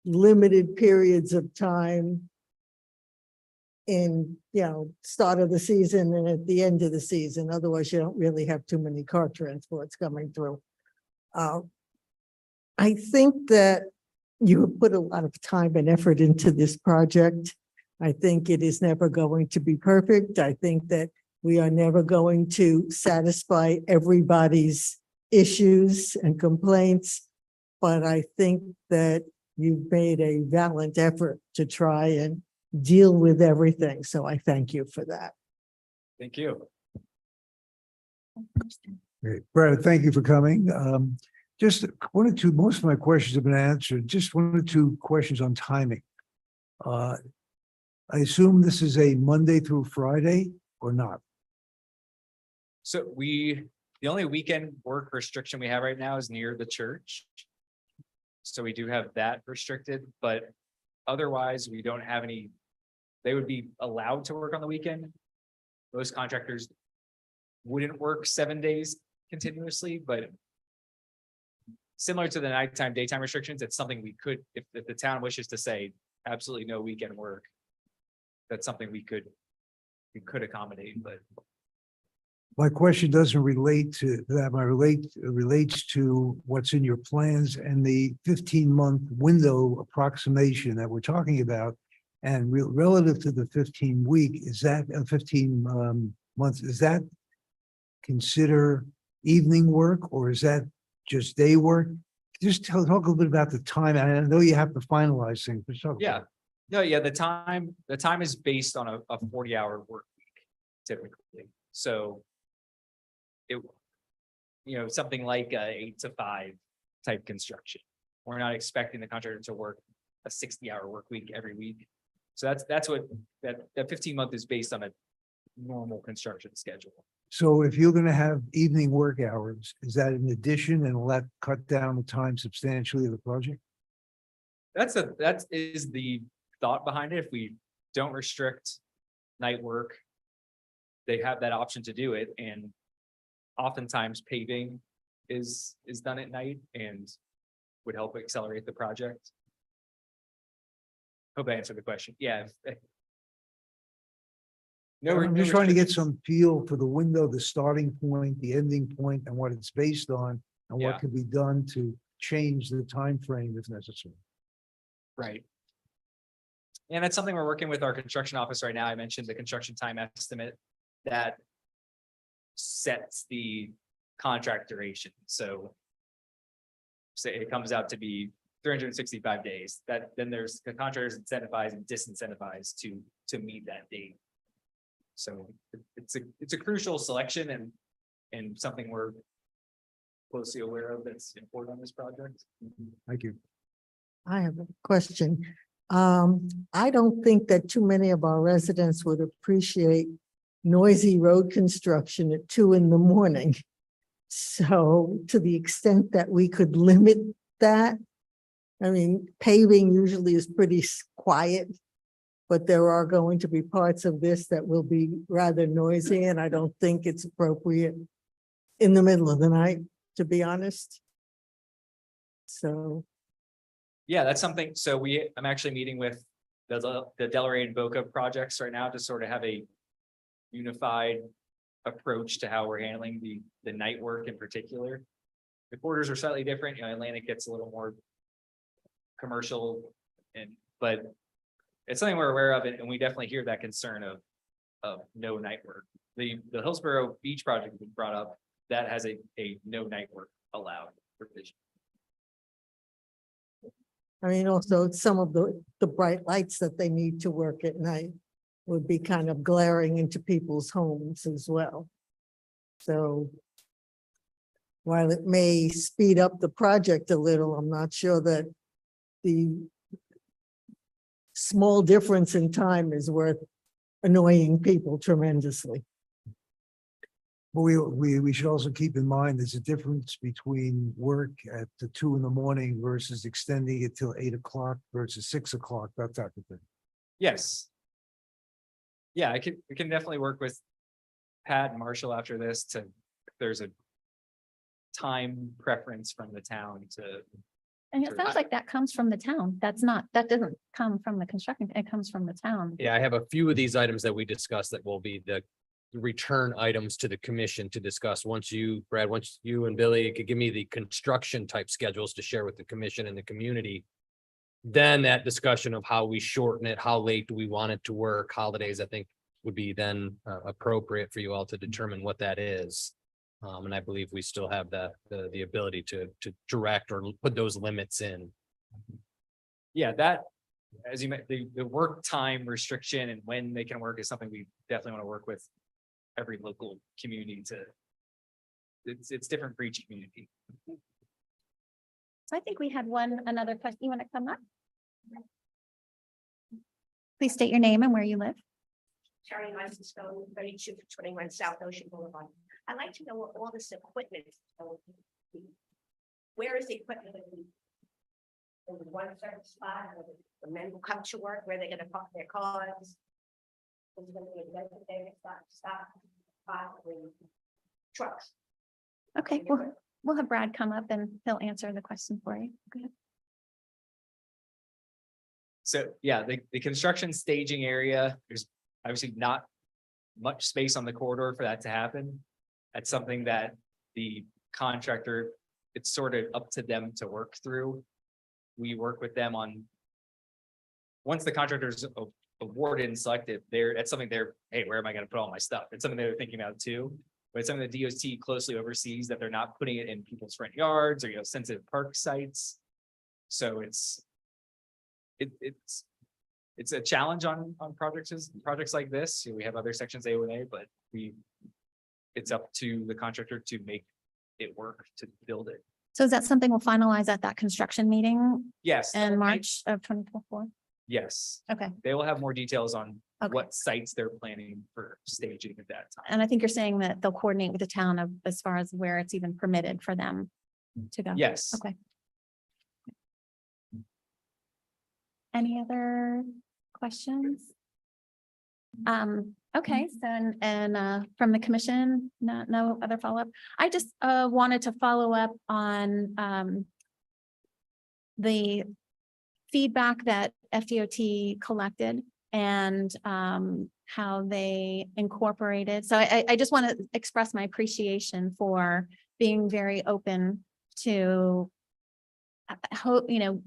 limited periods of time in, start of the season and at the end of the season. Otherwise, you don't really have too many car transports coming through. I think that you have put a lot of time and effort into this project. I think it is never going to be perfect. I think that we are never going to satisfy everybody's issues and complaints. But I think that you've made a valiant effort to try and deal with everything. So I thank you for that. Thank you. Great. Brad, thank you for coming. Just one or two, most of my questions have been answered. Just one or two questions on timing. I assume this is a Monday through Friday or not? So the only weekend work restriction we have right now is near the church. So we do have that restricted, but otherwise we don't have any, they would be allowed to work on the weekend. Most contractors wouldn't work 7 days continuously, but similar to the nighttime, daytime restrictions, it's something we could, if the town wishes to say absolutely no weekend work, that's something we could accommodate, but. My question doesn't relate to that. Relates to what's in your plans and the 15-month window approximation that we're talking about. And relative to the 15-week, is that a 15 months? Is that consider evening work or is that just day work? Just talk a little bit about the time. I know you have to finalize things, but talk. Yeah, no, yeah, the time is based on a 40-hour work week typically. So it, something like a 8 to 5 type construction. We're not expecting the contractor to work a 60-hour work week every week. So that's what that 15-month is based on, a normal construction schedule. So if you're going to have evening work hours, is that in addition and will that cut down the time substantially of the project? That is the thought behind it. If we don't restrict night work, they have that option to do it. And oftentimes paving is done at night and would help accelerate the project. Hope I answered the question. Yeah. I'm just trying to get some feel for the window, the starting point, the ending point, and what it's based on, and Yeah. what could be done to change the time frame if necessary. Right. And that's something we're working with our construction office right now. I mentioned the construction time estimate that sets the contract duration. So say it comes out to be 365 days, that then there's the contractors incentivized and disincentivized to meet that date. So it's a crucial selection and something we're closely aware of that's important on this project. Thank you. I have a question. I don't think that too many of our residents would appreciate noisy road construction at 2 a.m. So to the extent that we could limit that, I mean, paving usually is pretty quiet, but there are going to be parts of this that will be rather noisy, and I don't think it's appropriate in the middle of the night, to be honest. So. Yeah, that's something. So I'm actually meeting with the Delray and Boca projects right now to sort of have a unified approach to how we're handling the night work in particular. The quarters are slightly different. Atlantic gets a little more commercial, but it's something we're aware of, and we definitely hear that concern of no night work. The Hillsborough Beach project we brought up, that has a no night work allowed provision. I mean, also some of the bright lights that they need to work at night. would be kind of glaring into people's homes as well. So while it may speed up the project a little, I'm not sure that the small difference in time is worth annoying people tremendously. But we should also keep in mind, there's a difference between work at the 2 a.m. versus extending it till 8 o'clock versus 6 o'clock, that type of thing. Yes. Yeah, we can definitely work with Pat and Marshall after this to, if there's a time preference from the town to, And it sounds like that comes from the town. That doesn't come from the construction. It comes from the town. Yeah, I have a few of these items that we discussed that will be the return items to the commission to discuss. Once you, Brad, once you and Billy could give me the construction type schedules to share with the commission and the community. Then that discussion of how we shorten it, how late do we want it to work, holidays, I think would be then appropriate for you all to determine what that is. And I believe we still have the ability to direct or put those limits in. yeah, that, as you meant, the work time restriction and when they can work is something we definitely want to work with every local community to. It's different for each community. So I think we had another question. You want to come up? Please state your name and where you live. Sherry Stone, 3221 South Ocean Boulevard. I'd like to know what all this equipment is going to be. Where is the equipment going to be? In one certain spot, where the men will come to work, where they're gonna park their cars. Is it gonna be a designated stop, trucks? Okay, we'll have Brad come up and he'll answer the question for you. Go ahead. So, yeah, the construction staging area, there's obviously not much space on the corridor for that to happen. That's something that the contractor, it's sort of up to them to work through. We work with them on. Once the contractor's awarded and selected, that's something hey, where am I gonna put all my stuff? It's something they're thinking about too. But it's something the DOT closely oversees, that they're not putting it in people's front yards or, sensitive park sites. So it's a challenge on projects like this. We have other sections A1A, but it's up to the contractor to make it work, to build it. So is that something we'll finalize at that construction meeting Yes. in March of 2024? Yes, Okay, they will have more details on Okay. what sites they're planning for staging at that time. and I think you're saying that they'll coordinate with the town as far as where it's even permitted for them to go. Yes. Okay. Any other questions? Okay, so from the commission, no other follow-up. I just wanted to follow up on the feedback that FDOT collected and how they incorporated. So I just want to express my appreciation for being very open to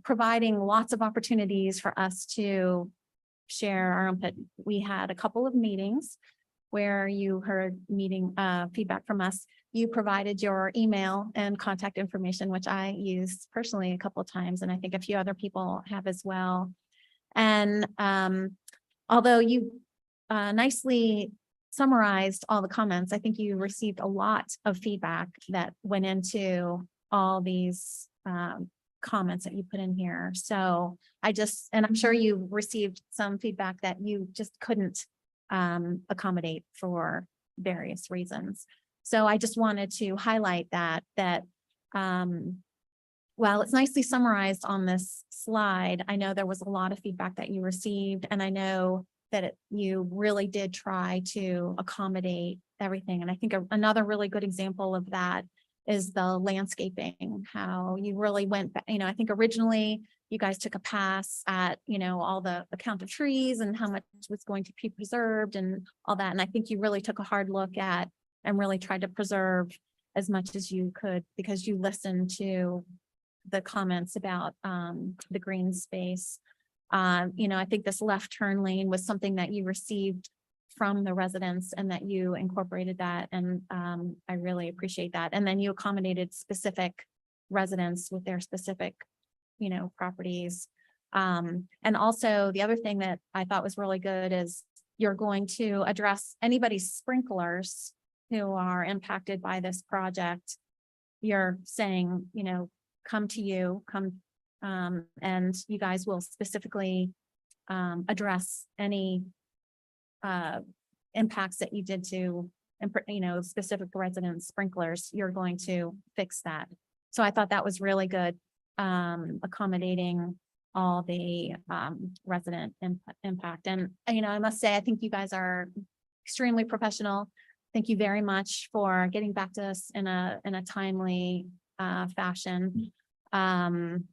providing lots of opportunities for us to share our input. We had a couple of meetings where you heard feedback from us. You provided your email and contact information, which I used personally a couple of times, and I think a few other people have as well. And although you nicely summarized all the comments, I think you received a lot of feedback that went into all these comments that you put in here. So and I'm sure you received some feedback that you just couldn't accommodate for various reasons. So I just wanted to highlight that while it's nicely summarized on this slide, I know there was a lot of feedback that you received, and I know that you really did try to accommodate everything. And I think another really good example of that is the landscaping, how you really went back. I think originally you guys took a pass at, all the count of trees and how much was going to be preserved and all that. And I think you really took a hard look at and really tried to preserve as much as you could, because you listened to the comments about the green space. I think this left turn lane was something that you received from the residents and that you incorporated that. And I really appreciate that. And then you accommodated specific residents with their specific, properties. And also the other thing that I thought was really good is you're going to address anybody's sprinklers who are impacted by this project. You're saying, you know, come to you, and you guys will specifically address any impacts that you did to, you know, specific residents sprinklers. You're going to fix that. So I thought that was really good, accommodating all the resident impact. And, you know, I must say, I think you guys are extremely professional. Thank you very much for getting back to us in a timely fashion. And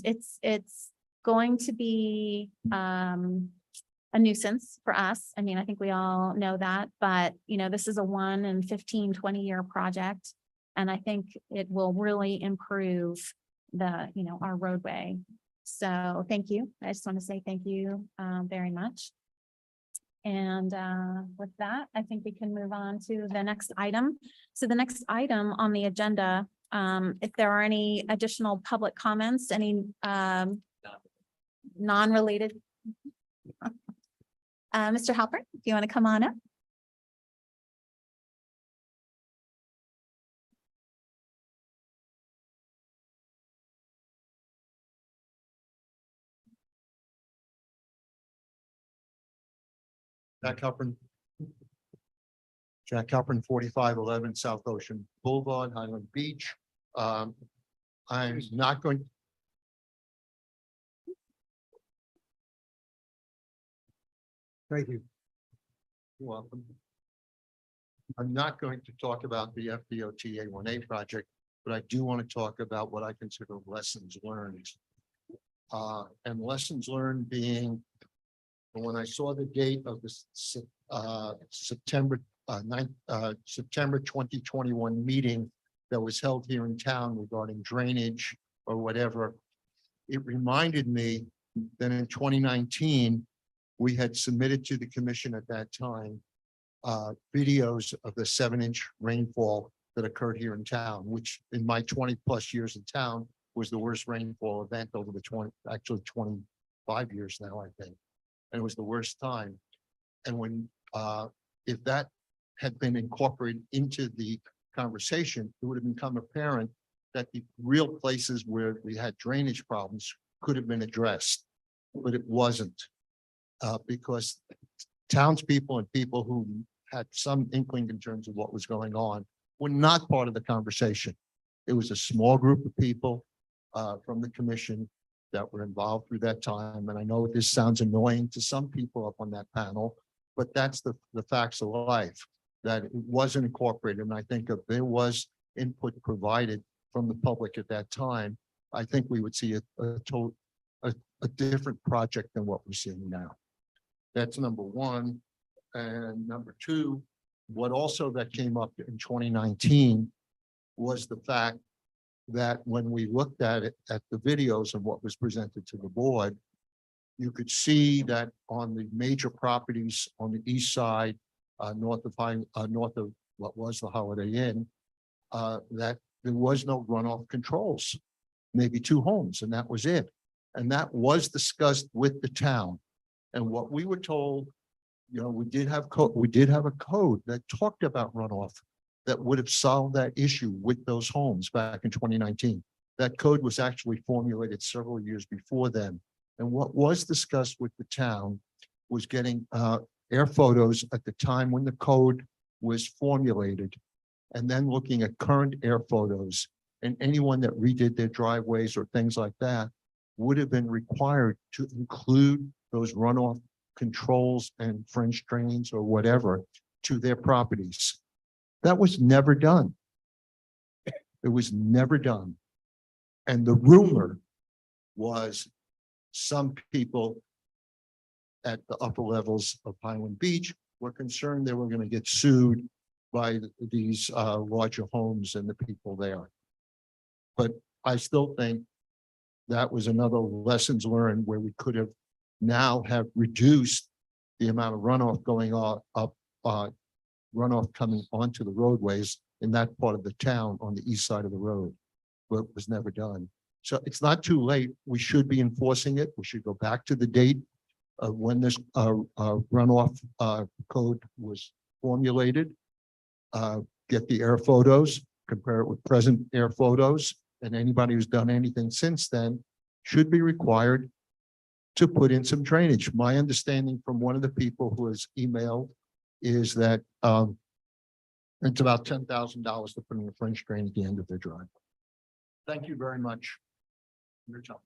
it's going to be a nuisance for us. I mean, I think we all know that, but you know, this is a 1 in 15, 20-year project. And I think it will really improve the, you know, our roadway. So thank you. I just want to say thank you very much. And with that, I think we can move on to the next item. So the next item on the agenda, if there are any additional public comments, any non-related. Mr. Halpern, do you want to come on up? Jack Halpern. Jack Halpern, 4511 South Ocean Boulevard, Highland Beach. I'm not going. Thank you. You're welcome. I'm not going to talk about the FDOT A1A project, but I do want to talk about what I consider lessons learned. And lessons learned being, when I saw the date of the September 2021 meeting that was held here in town regarding drainage or whatever, it reminded me that in 2019, we had submitted to the commission at that time videos of the 7-inch rainfall that occurred here in town, which in my 20+ years in town was the worst rainfall event over the 25 years now, I think. And it was the worst time. And when, if that had been incorporated into the conversation, it would have become apparent that the real places where we had drainage problems could have been addressed, but it wasn't. Because townspeople and people who had some inkling in terms of what was going on were not part of the conversation. It was a small group of people from the commission that were involved through that time. And I know this sounds annoying to some people up on that panel, but that's the facts of life, that it wasn't incorporated. And I think if there was input provided from the public at that time, I think we would see a different project than what we're seeing now. That's number one. And number two, what also that came up in 2019 was the fact that when we looked at it, at the videos of what was presented to the board, you could see that on the major properties on the east side, north of what was the Holiday Inn, that there was no runoff controls, maybe 2 homes, and that was it. And that was discussed with the town. And what we were told, you know, we did have a code that talked about runoff that would have solved that issue with those homes back in 2019. That code was actually formulated several years before then. And what was discussed with the town was getting air photos at the time when the code was formulated, and then looking at current air photos, and anyone that redid their driveways or things like that would have been required to include those runoff controls and French drains or whatever to their properties. That was never done. It was never done. And the rumor was some people at the upper levels of Highland Beach were concerned they were going to get sued by these larger homes and the people there. But I still think that was another lessons learned where we could have now have reduced the amount of runoff going up, runoff coming onto the roadways in that part of the town on the east side of the road, but it was never done. So it's not too late. We should be enforcing it. We should go back to the date when this runoff code was formulated. Get the air photos, compare it with present air photos, and anybody who's done anything since then should be required to put in some drainage. My understanding from one of the people who has emailed is that it's about $10,000 to put in a French drain at the end of their driveway. Thank you very much. Your time.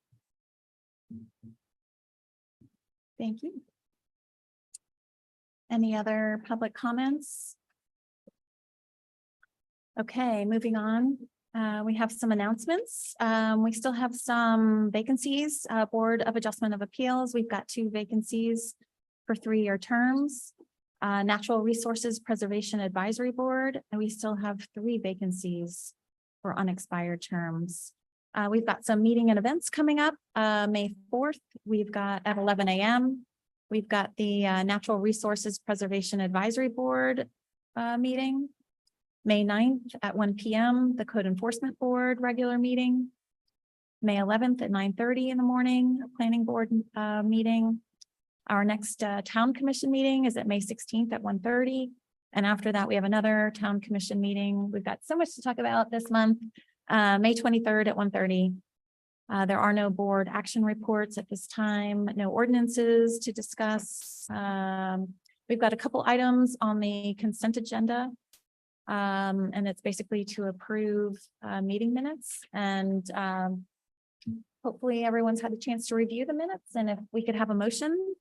Thank you. Any other public comments? Okay, moving on. We have some announcements. We still have some vacancies, Board of Adjustment of Appeals. We've got 2 vacancies for 3-year terms. Natural Resources Preservation Advisory Board, and we still have 3 vacancies for unexpired terms. We've got some meeting and events coming up. May 4th, we've got at 11 a.m. We've got the Natural Resources Preservation Advisory Board meeting. May 9th at 1 p.m., the Code Enforcement Board regular meeting. May 11th at 9:30 in the morning, Planning Board meeting. Our next Town Commission meeting is at May 16th at 1:30. And after that, we have another Town Commission meeting. We've got so much to talk about this month. May 23rd at 1:30. There are no board action reports at this time, no ordinances to discuss. We've got a couple items on the consent agenda. And it's basically to approve meeting minutes, and hopefully everyone's had a chance to review the minutes, and if we could have a motion.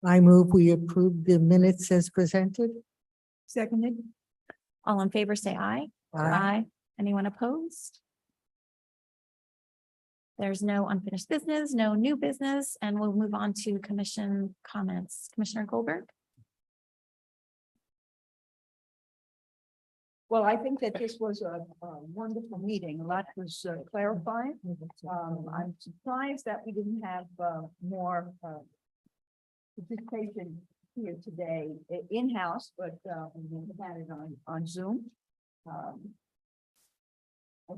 I move we approve the minutes as presented. Seconded. All in favor, say aye. Aye. Anyone opposed? There's no unfinished business, no new business, and we'll move on to commission comments. Commissioner Goldberg? Well, I think that this was a wonderful meeting. A lot was clarified. I'm surprised that we didn't have more participation here today in-house, but we had it on Zoom. I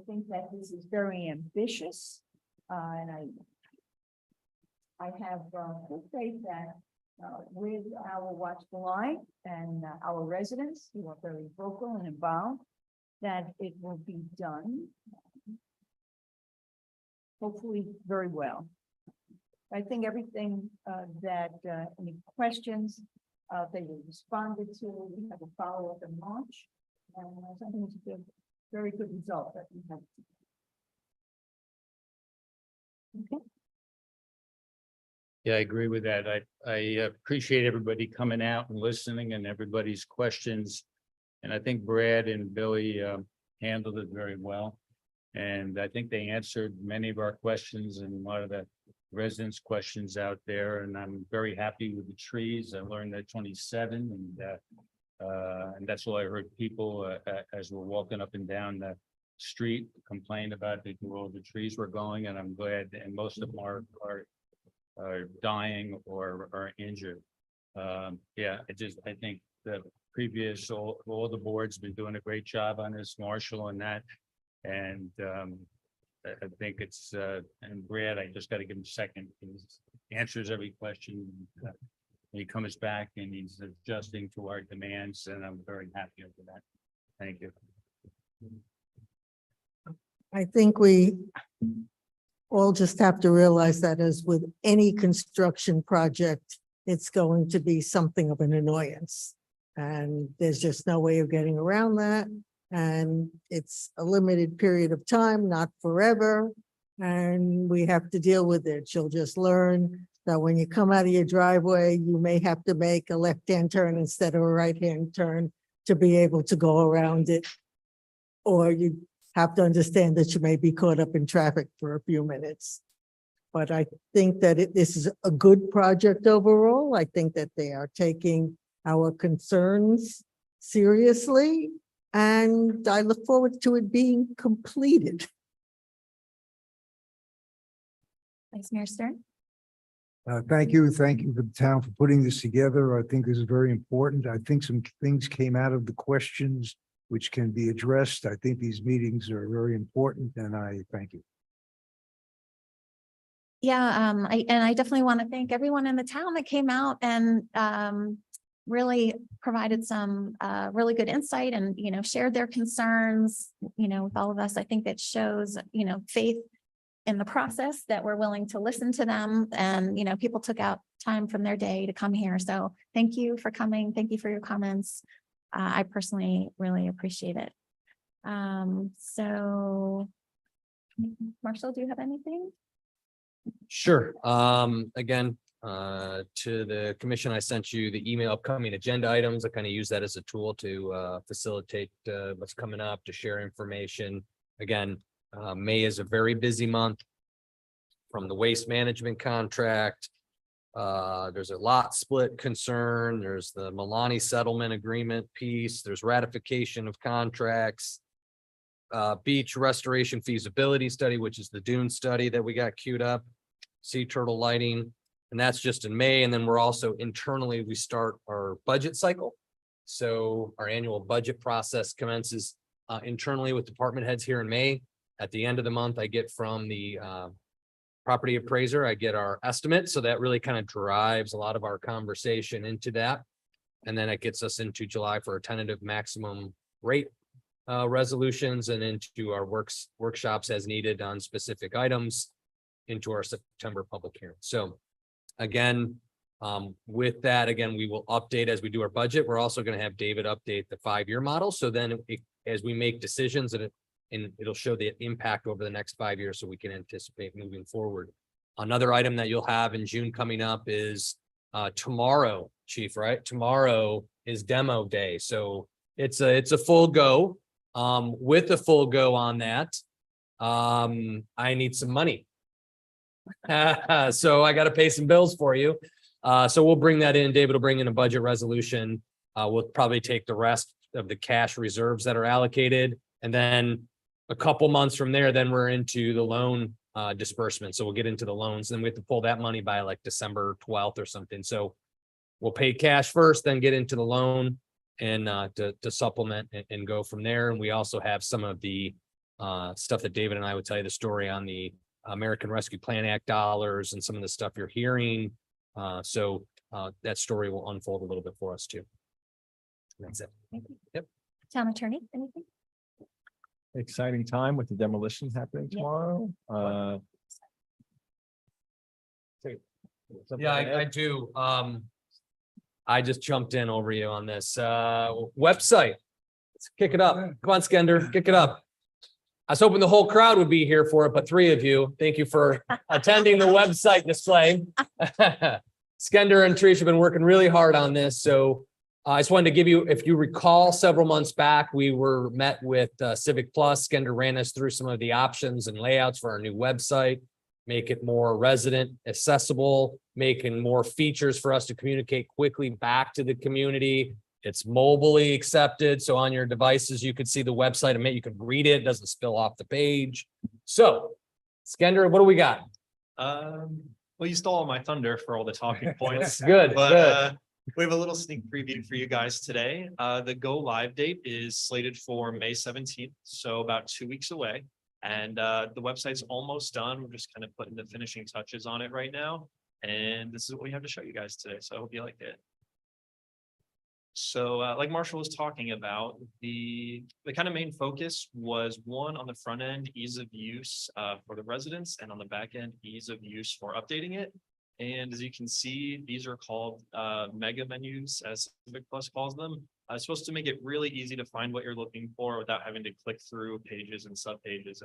think that this is very ambitious, and I have full faith that with our watchful eye and our residents who are very vocal and involved, that it will be done hopefully very well. I think everything that any questions they were responded to. We have a follow-up in March, and I think it's a very good result that we have. Okay. Yeah, I agree with that. I appreciate everybody coming out and listening and everybody's questions. And I think Brad and Billy handled it very well. And I think they answered many of our questions and a lot of the residents' questions out there. And I'm very happy with the trees. I learned that 27 and that's all I heard people as we're walking up and down the street complain about where the trees were going. And I'm glad, and most of them are dying or are injured. Yeah, I think the previous, all the boards been doing a great job on this, Marshall and that. And I think it's, and Brad, I just got to give him a second. He answers every question. He comes back and he's adjusting to our demands, and I'm very happy with that. Thank you. I think we all just have to realize that as with any construction project, it's going to be something of an annoyance. And there's just no way of getting around that. And it's a limited period of time, not forever. And we have to deal with it. You'll just learn that when you come out of your driveway, you may have to make a left-hand turn instead of a right-hand turn to be able to go around it. Or you have to understand that you may be caught up in traffic for a few minutes. But I think that this is a good project overall. I think that they are taking our concerns seriously, and I look forward to it being completed. Vice Mayor Stern? Thank you. Thank you for the town for putting this together. I think this is very important. I think some things came out of the questions which can be addressed. I think these meetings are very important, and I thank you. I definitely want to thank everyone in the town that came out and really provided some really good insight and, shared their concerns, with all of us. I think that shows, faith in the process, that we're willing to listen to them, and, people took out time from their day to come here. So thank you for coming. Thank you for your comments. I personally really appreciate it. So Marshall, do you have anything? Sure. Again, to the commission, I sent you the email upcoming agenda items. I kind of use that as a tool to facilitate what's coming up, to share information. Again, May is a very busy month. From the waste management contract, there's a lot split concern. There's the Milani settlement agreement piece. There's ratification of contracts. Beach restoration feasibility study, which is the dune study that we got queued up, sea turtle lighting, and that's just in May. And then we're also internally, we start our budget cycle. So our annual budget process commences internally with department heads here in May. At the end of the month, I get from the property appraiser, I get our estimate. So that really kind of drives a lot of our conversation into that. And then it gets us into July for a tentative maximum rate resolutions, and into our workshops as needed on specific items into our September public hearing. So again, with that, again, we will update as we do our budget. We're also going to have David update the 5-year model. So then as we make decisions, and it'll show the impact over the next 5 years, so we can anticipate moving forward. Another item that you'll have in June coming up is tomorrow, Chief, right? Tomorrow is demo day. So it's a full go. With a full go on that, I need some money. So I got to pay some bills for you. So we'll bring that in. David will bring in a budget resolution. We'll probably take the rest of the cash reserves that are allocated. And then a couple months from there, then we're into the loan disbursement. So we'll get into the loans. Then we have to pull that money by like December 12th or something. So we'll pay cash first, then get into the loan and to supplement and go from there. And we also have some of the stuff that David and I would tell you the story on the American Rescue Plan Act dollars and some of the stuff you're hearing. So that story will unfold a little bit for us too. That's it. Thank you. Yep. Town attorney, anything? Exciting time with the demolition happening Yeah. tomorrow. Yeah, I do. I just jumped in over you on this website. Let's kick it up. Come on, Skender, kick it up. I was hoping the whole crowd would be here for it, but 3 of you, thank you for attending the website display. Skender and Trish have been working really hard on this. So I just wanted to give you, if you recall, several months back, we were met with Civic Plus. Skender ran us through some of the options and layouts for our new website, make it more resident accessible, making more features for us to communicate quickly back to the community. It's mobilely accepted. So on your devices, you could see the website and you can read it. It doesn't spill off the page. So Skender, what do we got? Well, you stole all my thunder for all the talking points. Good, But good. we have a little sneak preview for you guys today. The go live date is slated for May 17th, so about 2 weeks away. And the website's almost done. We're just kind of putting the finishing touches on it right now. And this is what we have to show you guys today. So I hope you like it. So like Marshall was talking about, the kind of main focus was one on the front end, ease of use for the residents, and on the back end, ease of use for updating it. And as you can see, these are called mega menus, as Civic Plus calls them. It's supposed to make it really easy to find what you're looking for without having to click through pages and subpages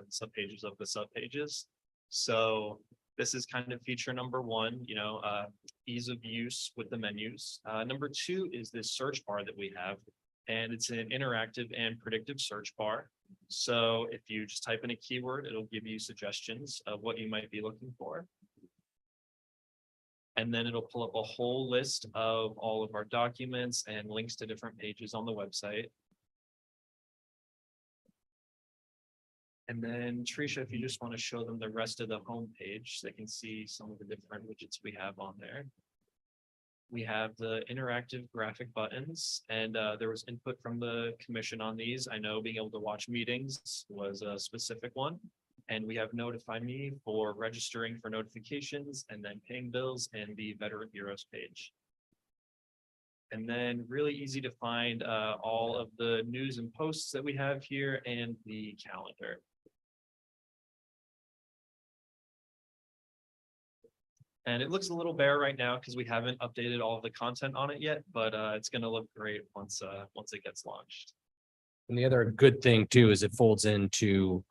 of the subpages. So this is kind of feature number one, ease of use with the menus. Number two is this search bar that we have, and it's an interactive and predictive search bar. So if you just type in a keyword, it'll give you suggestions of what you might be looking for. And then it'll pull up a whole list of all of our documents and links to different pages on the website. And then Tricia, if you just want to show them the rest of the home page, they can see some of the different widgets we have on there. We have the interactive graphic buttons, and there was input from the commission on these. I know being able to watch meetings was a specific one. And we have Notify Me for registering for notifications and then paying bills and the Veteran Heroes page. And then really easy to find all of the news and posts that we have here and the calendar. And it looks a little bare right now because we haven't updated all of the content on it yet, but it's going to look great once it gets launched. And the other good thing too is it folds into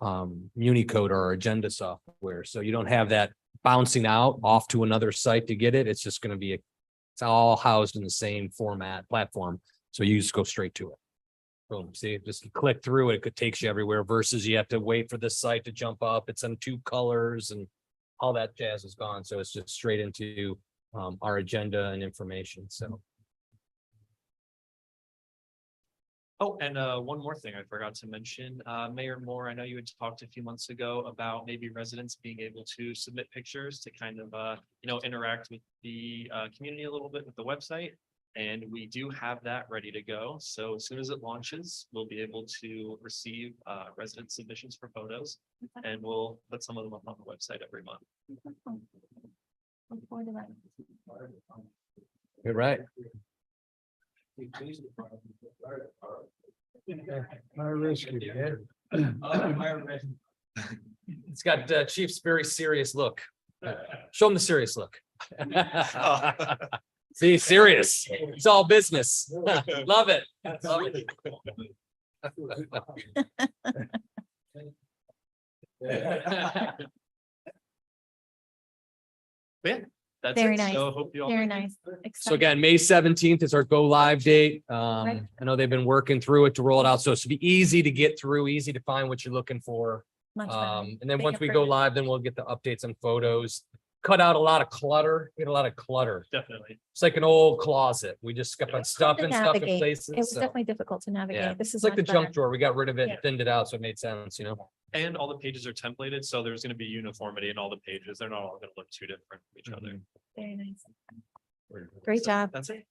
Unicode or our agenda software. So you don't have that bouncing out off to another site to get it. It's just going to be, it's all housed in the same format platform. So you just go straight to it. Boom. See, just click through it. It takes you everywhere versus you have to wait for this site to jump up. It's in 2 colors and all that jazz is gone. So it's just straight into our agenda and information. So. Oh, and one more thing I forgot to mention, Mayor Moore, I know you had talked a few months ago about maybe residents being able to submit pictures to kind of, interact with the community a little bit with the website. And we do have that ready to go. So as soon as it launches, we'll be able to receive resident submissions for photos. And we'll put some of them up on the website every month. Look forward to that. You're right. It's got Chief's very serious look. Show him the serious look. See, serious. It's all business. Love it. Love it. Yeah, that's Very it. nice. So hope you all. Very nice. So Exciting. again, May 17th is our go live date. Right. I know they've been working through it to roll it out. So it should be easy to get through, easy to find what you're looking for. Much better. And then Big once we go improvement. live, then we'll get the updates and photos. Cut out a lot of clutter. We had a lot of clutter. Definitely. It's like an old closet. We just kept on To stuffing stuff in navigate. places. It was so, definitely difficult to Yeah, navigate. This is it's like the much junk better. drawer. We got rid of it, Yeah. and thinned it out, so it made sense, And all the pages are templated, so there's going to be uniformity in all the pages. They're not all going to look too different from each other. Very nice. Great So job. That's it.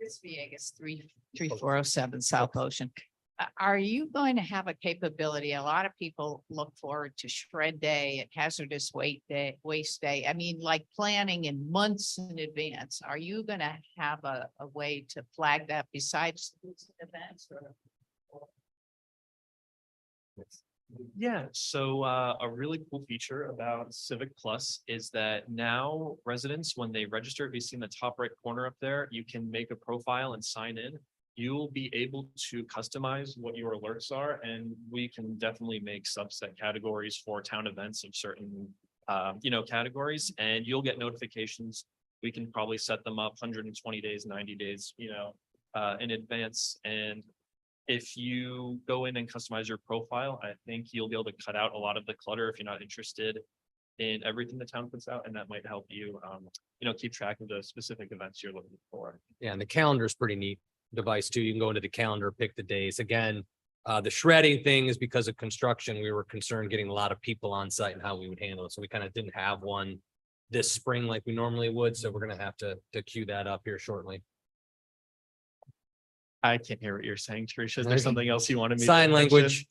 Chris Villegas, 3407 South Ocean. Are you going to have a capability? A lot of people look forward to shred day and hazardous waste day. I mean, like planning in months in advance. Are you going to have a way to flag that besides these events? Yeah, so a really cool feature about Civic Plus is that now residents, when they register, if you see in the top right corner up there, you can make a profile and sign in. You'll be able to customize what your alerts are, and we can definitely make subset categories for town events of certain, categories, and you'll get notifications. We can probably set them up 120 days, 90 days, in advance. And if you go in and customize your profile, I think you'll be able to cut out a lot of the clutter if you're not interested in everything the town puts out, and that might help you, keep track of the specific events you're looking for. Yeah, and the calendar is pretty neat device too. You can go into the calendar, pick the days. Again, the shredding thing is because of construction. We were concerned getting a lot of people on site and how we would handle it. So we kind of didn't have one this spring like we normally would. So we're gonna have to queue that up here shortly. I can't hear what you're saying, Teresa. Is there something else you wanted me to Sign mention? language.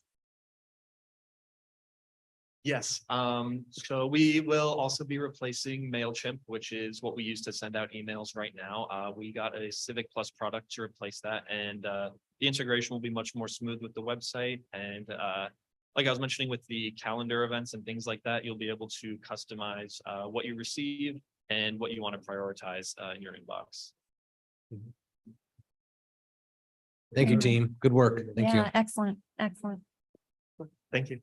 Yes, so we will also be replacing MailChimp, which is what we use to send out emails right now. We got a Civic Plus product to replace that, and the integration will be much more smooth with the website. And like I was mentioning with the calendar events and things like that, you'll be able to customize what you receive and what you want to prioritize in your inbox. Thank you, team. Good work. Thank you. Yeah, excellent, excellent. Thank you.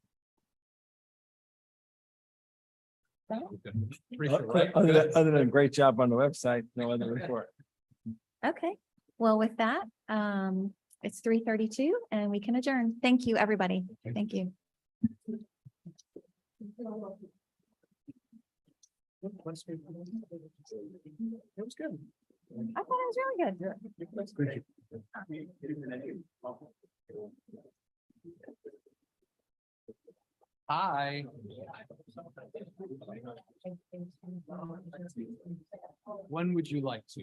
Other than great job on the website, no other report. Okay, well, with that, it's 3:32 and we can adjourn. Thank you, everybody. Thank you. It was good. I thought it was really good. Hi. When would you like to?